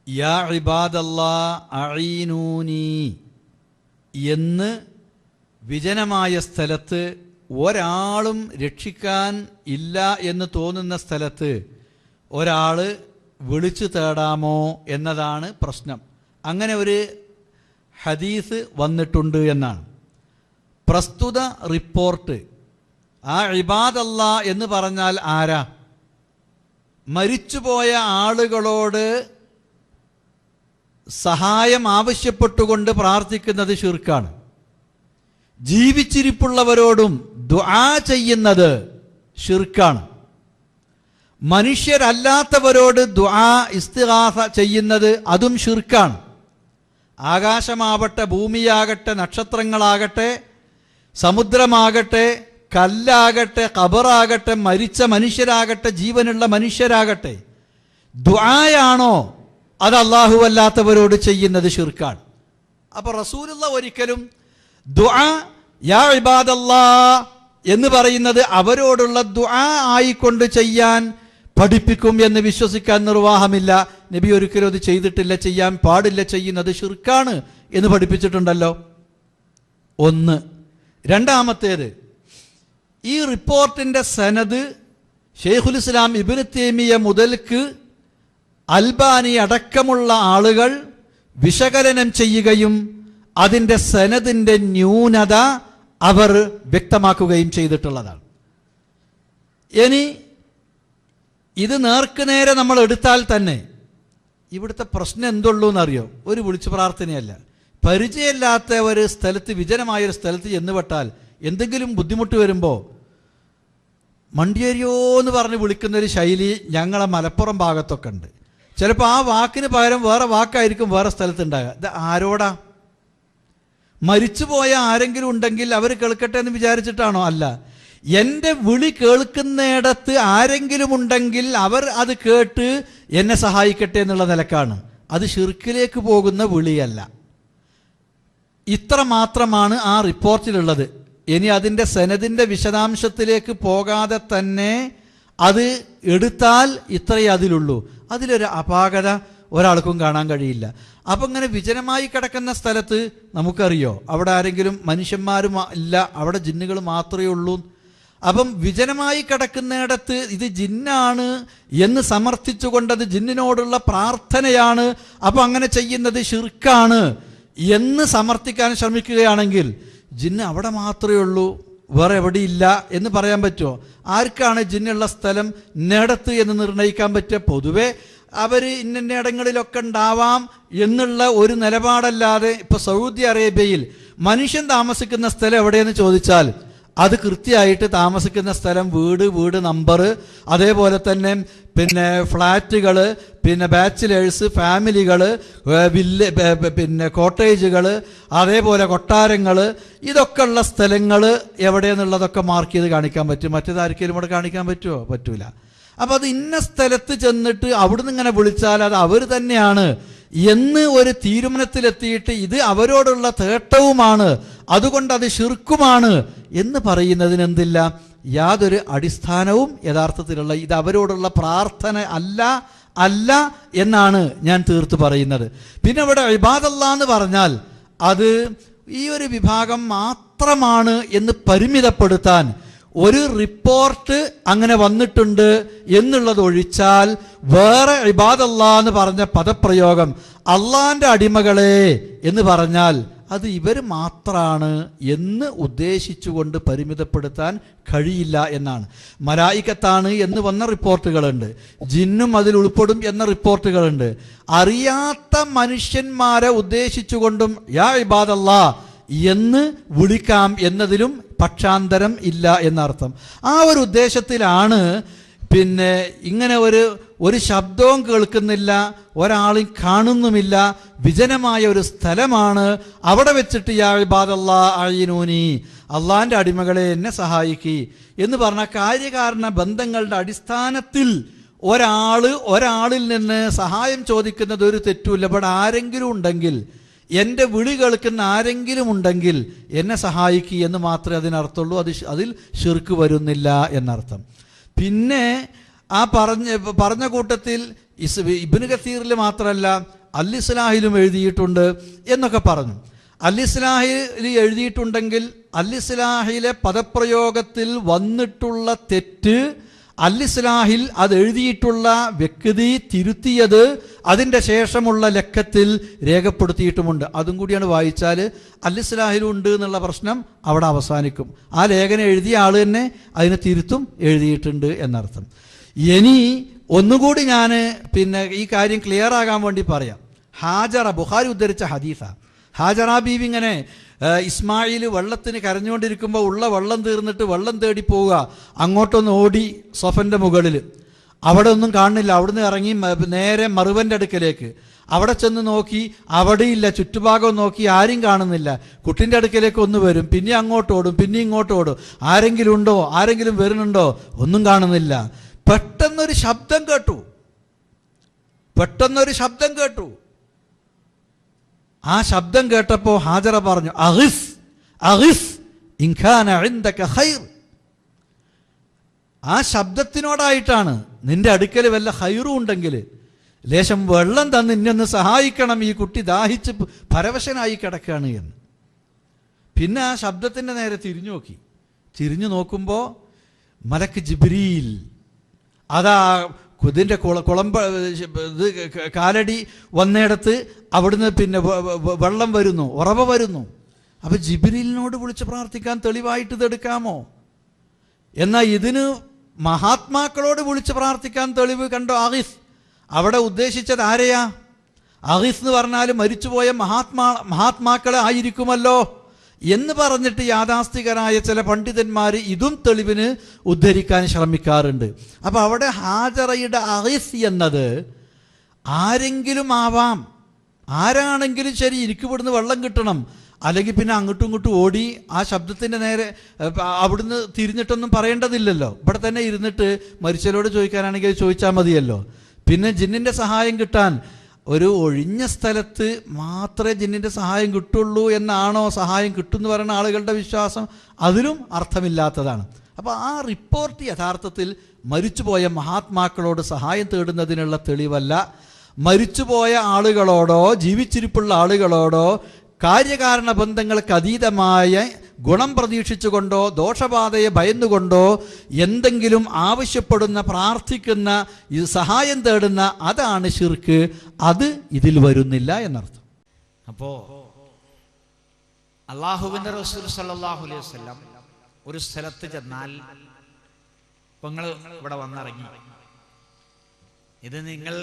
യാ ഇബാദല്ലാഹ് അഈനൂനി എന്ന് വിജനമായ സ്ഥലത്ത്, ഒരാളും രക്ഷിക്കാൻ ഇല്ല എന്ന് തോന്നുന്ന സ്ഥലത്ത് ഒരാൾ വിളിച്ചു തേടാമോ എന്നതാണ് പ്രശ്നം. അങ്ങനെ ഒരു ഹദീസ് വന്നിട്ടുണ്ട് എന്നാണ് പ്രസ്തുത റിപ്പോർട്ട്. ആ ഇബാദല്ലാഹ് എന്ന് പറഞ്ഞാൽ ആരാ? മരിച്ചുപോയ ആളുകളോട് സഹായം ആവശ്യപ്പെട്ടുകൊണ്ട് പ്രാർത്ഥിക്കുന്നത് ശിർക്കാണ്. ജീവിച്ചിരിപ്പുള്ളവരോടും ദുആ ചെയ്യുന്നത് ശിർക്കാണ്. മനുഷ്യരല്ലാത്തവരോട് ദുആ ഇസ്തിഗാസ ചെയ്യുന്നത് അതും ശിർക്കാണ്. ആകാശമാവട്ടെ, ഭൂമിയാകട്ടെ, നക്ഷത്രങ്ങളാകട്ടെ, സമുദ്രമാകട്ടെ, കല്ലാകട്ടെ, ഖബറാകട്ടെ, മരിച്ച മനുഷ്യരാകട്ടെ, ജീവനുള്ള മനുഷ്യരാകട്ടെ, ദുആയാണോ അത് അല്ലാഹു അല്ലാത്തവരോട് ചെയ്യുന്നത് ശിർക്കാണ്. അപ്പോൾ റസൂലുള്ളാഹി ഒരിക്കലും ദുആ യാ ഇബാദല്ലാഹ് എന്ന് പറയുന്നത് അവരോടുള്ള ദുആ ആയിക്കൊണ്ട് ചെയ്യാൻ പഠിപ്പിക്കും എന്ന് വിശ്വസിക്കാൻ നിർവാഹമില്ല. നബി ഒരിക്കലും അത് ചെയ്തിട്ടില്ല, ചെയ്യാൻ പാടില്ല, ചെയ്യുന്നത് ശിർക്കാണ് എന്ന് പഠിപ്പിച്ചിട്ടുണ്ടല്ലോ. ഒന്ന്. രണ്ടാമത്തേത്, ഈ റിപ്പോർട്ടിൻ്റെ സനദ് ശൈഖുൽ ഇസ്ലാം ഇബ്നു തൈമിയ്യ മുതൽക്ക് അൽബാനി അടക്കമുള്ള ആളുകൾ വിശകലനം ചെയ്യുകയും അതിൻ്റെ സനദിൻ്റെ ന്യൂനത അവർ വ്യക്തമാക്കുകയും ചെയ്തിട്ടുള്ളതാണ്. ഇനി ഇത് നേർക്കുനേരെ നമ്മൾ എടുത്താൽ തന്നെ ഇവിടുത്തെ പ്രശ്നം എന്തുള്ളൂ എന്നറിയോ? ഒരു വിളിച്ചു പ്രാർത്ഥനയല്ല. പരിചയമില്ലാത്ത ഒരു സ്ഥലത്ത്, വിജനമായൊരു സ്ഥലത്ത് ചെന്നുപെട്ടാൽ എന്തെങ്കിലും ബുദ്ധിമുട്ട് വരുമ്പോൾ മണ്ടിയേരിയോ എന്ന് പറഞ്ഞ് വിളിക്കുന്നൊരു ശൈലി ഞങ്ങളെ മലപ്പുറം ഭാഗത്തൊക്കെ ഉണ്ട്. ചിലപ്പോൾ ആ വാക്കിന് പകരം വേറെ വാക്കായിരിക്കും വേറെ സ്ഥലത്തുണ്ടാകുക. ഇത് ആരോടാ? മരിച്ചുപോയ ആരെങ്കിലും ഉണ്ടെങ്കിൽ അവർ കേൾക്കട്ടെ എന്ന് വിചാരിച്ചിട്ടാണോ? അല്ല. എൻ്റെ വിളി കേൾക്കുന്നിടത്ത് ആരെങ്കിലും ഉണ്ടെങ്കിൽ അവർ അത് കേട്ട് എന്നെ സഹായിക്കട്ടെ എന്നുള്ള നിലക്കാണ്. അത് ശിർക്കിലേക്ക് പോകുന്ന വിളിയല്ല. ഇത്ര മാത്രമാണ് ആ റിപ്പോർട്ടിലുള്ളത്. ഇനി അതിൻ്റെ സനദിൻ്റെ വിശദാംശത്തിലേക്ക് പോകാതെ തന്നെ അത് എടുത്താൽ ഇത്രയേ അതിലുള്ളൂ. അതിലൊരു അപാകത ഒരാൾക്കും കാണാൻ കഴിയില്ല. അപ്പം ഇങ്ങനെ വിജനമായി കിടക്കുന്ന സ്ഥലത്ത് നമുക്കറിയോ അവിടെ ആരെങ്കിലും മനുഷ്യന്മാരും ഇല്ല, അവിടെ ജിന്നുകൾ മാത്രമേ ഉള്ളൂ. അപ്പം വിജനമായി കിടക്കുന്നിടത്ത് ഇത് ജിന്നാണ് എന്ന് സമർത്ഥിച്ചുകൊണ്ടത് ജിന്നിനോടുള്ള പ്രാർത്ഥനയാണ്, അപ്പം അങ്ങനെ ചെയ്യുന്നത് ശിർക്കാണ് എന്ന് സമർത്ഥിക്കാൻ ശ്രമിക്കുകയാണെങ്കിൽ ജിന്ന് അവിടെ മാത്രമേ ഉള്ളൂ, വേറെ എവിടെയില്ല എന്ന് പറയാൻ പറ്റുമോ? ആർക്കാണ് ജിന്നുള്ള സ്ഥലം ഇന്നടത്ത് എന്ന് നിർണ്ണയിക്കാൻ പറ്റുക? പൊതുവെ അവർ ഇന്നിടങ്ങളിലൊക്കെ ഉണ്ടാവാം എന്നുള്ള ഒരു നിലപാടല്ലാതെ ഇപ്പോൾ സൗദി അറേബ്യയിൽ മനുഷ്യൻ താമസിക്കുന്ന സ്ഥലം എവിടെയെന്ന് ചോദിച്ചാൽ അത് കൃത്യമായിട്ട് താമസിക്കുന്ന സ്ഥലം, വീട് നമ്പർ, അതേപോലെ തന്നെ പിന്നെ ഫ്ലാറ്റുകൾ, പിന്നെ ബാച്ചിലേഴ്സ്, ഫാമിലികൾ, കോട്ടേജുകൾ, അതേപോലെ കൊട്ടാരങ്ങൾ, ഇതൊക്കെ ഉള്ള സ്ഥലങ്ങൾ എവിടെയെന്നുള്ളതൊക്കെ മാർക്ക് ചെയ്ത് കാണിക്കാൻ പറ്റും. മറ്റേതാർക്കെങ്കിലും ഇവിടെ കാണിക്കാൻ പറ്റുമോ? പറ്റൂല. അപ്പം അത് ഇന്ന സ്ഥലത്ത് ചെന്നിട്ട് അവിടുന്ന് ഇങ്ങനെ വിളിച്ചാൽ അത് അവർ തന്നെയാണ് എന്ന് ഒരു തീരുമാനത്തിലെത്തിയിട്ട് ഇത് അവരോടുള്ള തേട്ടവുമാണ്, അതുകൊണ്ട് അത് ശിർക്കുമാണ് എന്ന് പറയുന്നതിന് എന്തില്ല? യാതൊരു അടിസ്ഥാനവും യഥാർത്ഥത്തിലുള്ള ഇത് അവരോടുള്ള പ്രാർത്ഥന അല്ല എന്നാണ് ഞാൻ തീർത്ത് പറയുന്നത്. പിന്നെ ഇവിടെ ഇബാദല്ലാഹ് എന്ന് പറഞ്ഞാൽ അത് ഈ ഒരു വിഭാഗം മാത്രമാണ് എന്ന് പരിമിതപ്പെടുത്താൻ ഒരു റിപ്പോർട്ട് അങ്ങനെ വന്നിട്ടുണ്ട് എന്നുള്ളത് ഒഴിച്ചാൽ വേറെ ഇബാദല്ലാ എന്ന് പറഞ്ഞ പദപ്രയോഗം അള്ളാന്റെ അടിമകളെ എന്ന് പറഞ്ഞാൽ അത് ഇവർ മാത്രാണ് എന്ന് ഉദ്ദേശിച്ചുകൊണ്ട് പരിമിതപ്പെടുത്താൻ കഴിയില്ല എന്നാണ്. മലായികത്താണ് എന്ന് വന്ന റിപ്പോർട്ടുകളുണ്ട്, ജിന്നും അതിൽ ഉൾപ്പെടും എന്ന റിപ്പോർട്ടുകളുണ്ട്. അറിയാത്ത മനുഷ്യന്മാരെ ഉദ്ദേശിച്ചുകൊണ്ടും യാ ഇബാദല്ലാ എന്ന് വിളിക്കാം എന്നതിലും പക്ഷാന്തരം ഇല്ല എന്നർത്ഥം. ആ ഒരു ഉദ്ദേശത്തിലാണ് പിന്നെ ഇങ്ങനെ ഒരു ശബ്ദവും കേൾക്കുന്നില്ല, ഒരാളും കാണുന്നുമില്ല, വിജനമായ ഒരു സ്ഥലമാണ്. അവിടെ വെച്ചിട്ട് യാ ഇബാദല്ലാ അഈനൂനി, അള്ളാന്റെ അടിമകളെ എന്നെ സഹായിക്കി എന്ന് പറഞ്ഞ കാര്യകാരണ ബന്ധങ്ങളുടെ അടിസ്ഥാനത്തിൽ ഒരാളിൽ നിന്ന് സഹായം ചോദിക്കുന്നത് ഒരു തെറ്റുമില്ല. ഇവിടെ ആരെങ്കിലും ഉണ്ടെങ്കിൽ, എൻ്റെ വിളി കേൾക്കുന്ന ആരെങ്കിലും ഉണ്ടെങ്കിൽ എന്നെ സഹായിക്കുക എന്ന് മാത്രമേ അതിനർത്ഥമുള്ളൂ. അതിൽ ശിർക്ക് വരുന്നില്ല എന്നർത്ഥം. പിന്നെ ആ പറഞ്ഞ കൂട്ടത്തിൽ ഇബ്നു കസീറിൽ മാത്രമല്ല അൽ ഇസ്ലാഹിലും എഴുതിയിട്ടുണ്ട് എന്നൊക്കെ പറഞ്ഞു. അൽ ഇസ്ലാഹിൽ എഴുതിയിട്ടുണ്ടെങ്കിൽ അൽ ഇസ്ലാഹിലെ പദപ്രയോഗത്തിൽ വന്നിട്ടുള്ള തെറ്റ് അൽ ഇസ്ലാഹിൽ അത് എഴുതിയിട്ടുള്ള വ്യക്തി തിരുത്തിയത് അതിൻ്റെ ശേഷമുള്ള ലക്കത്തിൽ രേഖപ്പെടുത്തിയിട്ടുമുണ്ട്. അതും കൂടിയാണ് വായിച്ചാൽ അൽ ഇസ്ലാഹിലുണ്ട് എന്നുള്ള പ്രശ്നം അവിടെ അവസാനിക്കും. ആ ലേഖനം എഴുതിയ ആൾ തന്നെ അതിനെ തിരുത്തും എഴുതിയിട്ടുണ്ട് എന്നർത്ഥം. ഇനി ഒന്നുകൂടി ഞാൻ പിന്നെ ഈ കാര്യം ക്ലിയർ ആകാൻ വേണ്ടി പറയാം. ഹാജറ, ബുഖാരി ഉദ്ധരിച്ച ഹദീസ, ഹാജറ ബീവി ഇങ്ങനെ ഇസ്മായിൽ വെള്ളത്തിന് കരഞ്ഞുകൊണ്ടിരിക്കുമ്പോൾ ഉള്ള വെള്ളം തീർന്നിട്ട് വെള്ളം തേടി പോവുക. അങ്ങോട്ടൊന്ന് ഓടി സൊഫൻ്റെ മുകളിൽ, അവിടെ ഒന്നും കാണുന്നില്ല. അവിടുന്ന് ഇറങ്ങി നേരെ മറുവൻ്റെ അടുക്കലേക്ക്. അവിടെ ചെന്ന് നോക്കി, അവിടെയില്ല. ചുറ്റുഭാഗം നോക്കി, ആരും കാണുന്നില്ല. കുട്ടിൻ്റെ അടുക്കലേക്ക് ഒന്ന് വരും, പിന്നെ അങ്ങോട്ട് ഓടും, പിന്നെ ഇങ്ങോട്ട് ഓടും. ആരെങ്കിലും ഉണ്ടോ, ആരെങ്കിലും വരുന്നുണ്ടോ, ഒന്നും കാണുന്നില്ല. പെട്ടെന്നൊരു ശബ്ദം കേട്ടു. ആ ശബ്ദം കേട്ടപ്പോൾ ഹാജറ പറഞ്ഞു, അഗിസ് അഗിസ് ഇൻ കാന ഇൻദക ഖൈർ. ആ ശബ്ദത്തിനോടായിട്ടാണ്, നിന്റെ അടുക്കൽ വല്ല ഖൈറും ഉണ്ടെങ്കിൽ ലേശം വെള്ളം തന്ന് ഇന്നൊന്ന് സഹായിക്കണം, ഈ കുട്ടി ദാഹിച്ച് പരവശനായി കിടക്കുകയാണ് എന്ന്. പിന്നെ ആ ശബ്ദത്തിൻ്റെ നേരെ തിരിഞ്ഞു നോക്കുമ്പോൾ മലക്ക് ജിബ്രീൽ അതാ ഇതിൻ്റെ ഇത് കാലടി വന്നിടത്ത് അവിടുന്ന് പിന്നെ വെള്ളം വരുന്നു, ഉറവ വരുന്നു. അപ്പം ജിബ്രീലിനോട് വിളിച്ച് പ്രാർത്ഥിക്കാൻ തെളിവായിട്ട് ഇതെടുക്കാമോ? എന്നാൽ ഇതിന് മഹാത്മാക്കളോട് വിളിച്ച് പ്രാർത്ഥിക്കാൻ തെളിവ് കണ്ടോ? ആഗിസ്. അവിടെ ഉദ്ദേശിച്ചത് ആരെയാ? ആഗിസ് എന്ന് പറഞ്ഞാൽ മരിച്ചുപോയ മഹാത്മാക്കളെ ആയിരിക്കുമല്ലോ എന്ന് പറഞ്ഞിട്ട് യാഥാസ്ഥികരായ ചില പണ്ഡിതന്മാർ ഇതും തെളിവിന് ഉദ്ധരിക്കാൻ ശ്രമിക്കാറുണ്ട്. അപ്പം അവിടെ ഹാജറയുടെ അഗീസ് എന്നത് ആരെങ്കിലും ആവാം, ആരാണെങ്കിലും ശരി, എനിക്ക് ഇവിടുന്ന് വെള്ളം കിട്ടണം, അല്ലെങ്കിൽ പിന്നെ അങ്ങോട്ടും ഇങ്ങോട്ടും ഓടി ആ ശബ്ദത്തിൻ്റെ നേരെ അവിടുന്ന് തിരിഞ്ഞിട്ടൊന്നും പറയേണ്ടതില്ലല്ലോ. ഇവിടെ തന്നെ ഇരുന്നിട്ട് മരിച്ചവരോട് ചോദിക്കാനാണെങ്കിൽ ചോദിച്ചാൽ മതിയല്ലോ. പിന്നെ ജിന്നിൻ്റെ സഹായം കിട്ടാൻ ഒരു ഒഴിഞ്ഞ സ്ഥലത്ത് മാത്രമേ ജിന്നിൻ്റെ സഹായം കിട്ടുള്ളൂ എന്നാണോ സഹായം കിട്ടുമെന്ന് പറയുന്ന ആളുകളുടെ വിശ്വാസം? അതിലും അർത്ഥമില്ലാത്തതാണ്. അപ്പോൾ ആ റിപ്പോർട്ട് യഥാർത്ഥത്തിൽ മരിച്ചുപോയ മഹാത്മാക്കളോട് സഹായം തേടുന്നതിനുള്ള തെളിവല്ല. മരിച്ചുപോയ ആളുകളോടോ ജീവിച്ചിരിപ്പുള്ള ആളുകളോടോ കാര്യകാരണ ബന്ധങ്ങൾക്ക് അതീതമായ ഗുണം പ്രതീക്ഷിച്ചുകൊണ്ടോ ദോഷബാധയെ ഭയന്നുകൊണ്ടോ എന്തെങ്കിലും ആവശ്യപ്പെടുന്ന, പ്രാർത്ഥിക്കുന്ന, സഹായം തേടുന്ന അതാണ് ശിർക്ക്. അത് ഇതിൽ വരുന്നില്ല എന്നർത്ഥം. അപ്പോൾ അല്ലാഹുവിൻ്റെ റസൂൽ സല്ലല്ലാഹു അലൈഹി വസല്ലം ഒരു സ്ഥലത്ത് ചെന്നാൽ, ഇപ്പം നിങ്ങൾ ഇവിടെ വന്നിറങ്ങി, ഇത് നിങ്ങൾ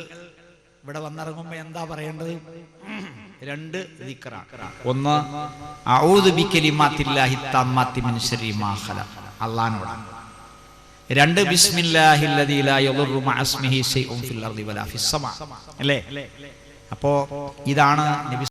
ഇവിടെ വന്നിറങ്ങുമ്പോൾ എന്താ പറയേണ്ടത്? 2 ദിക്റാണ്. ഒന്ന് അഊദു ബികലിമാത്തില്ലാഹി തമ്മാത്തി മിൻ ശർരി മാ ഖലഖ, അല്ലാഹുവിനോട്. 2 ബിസ്മില്ലാഹില്ലദീ ലാ യദുറു മഅ ഇസ്മിഹി ശൈഉൻ ഫിൽ അർദി വലാ ഫിസ് സമാ. അല്ലേ? അപ്പോൾ ഇതാണ് നബി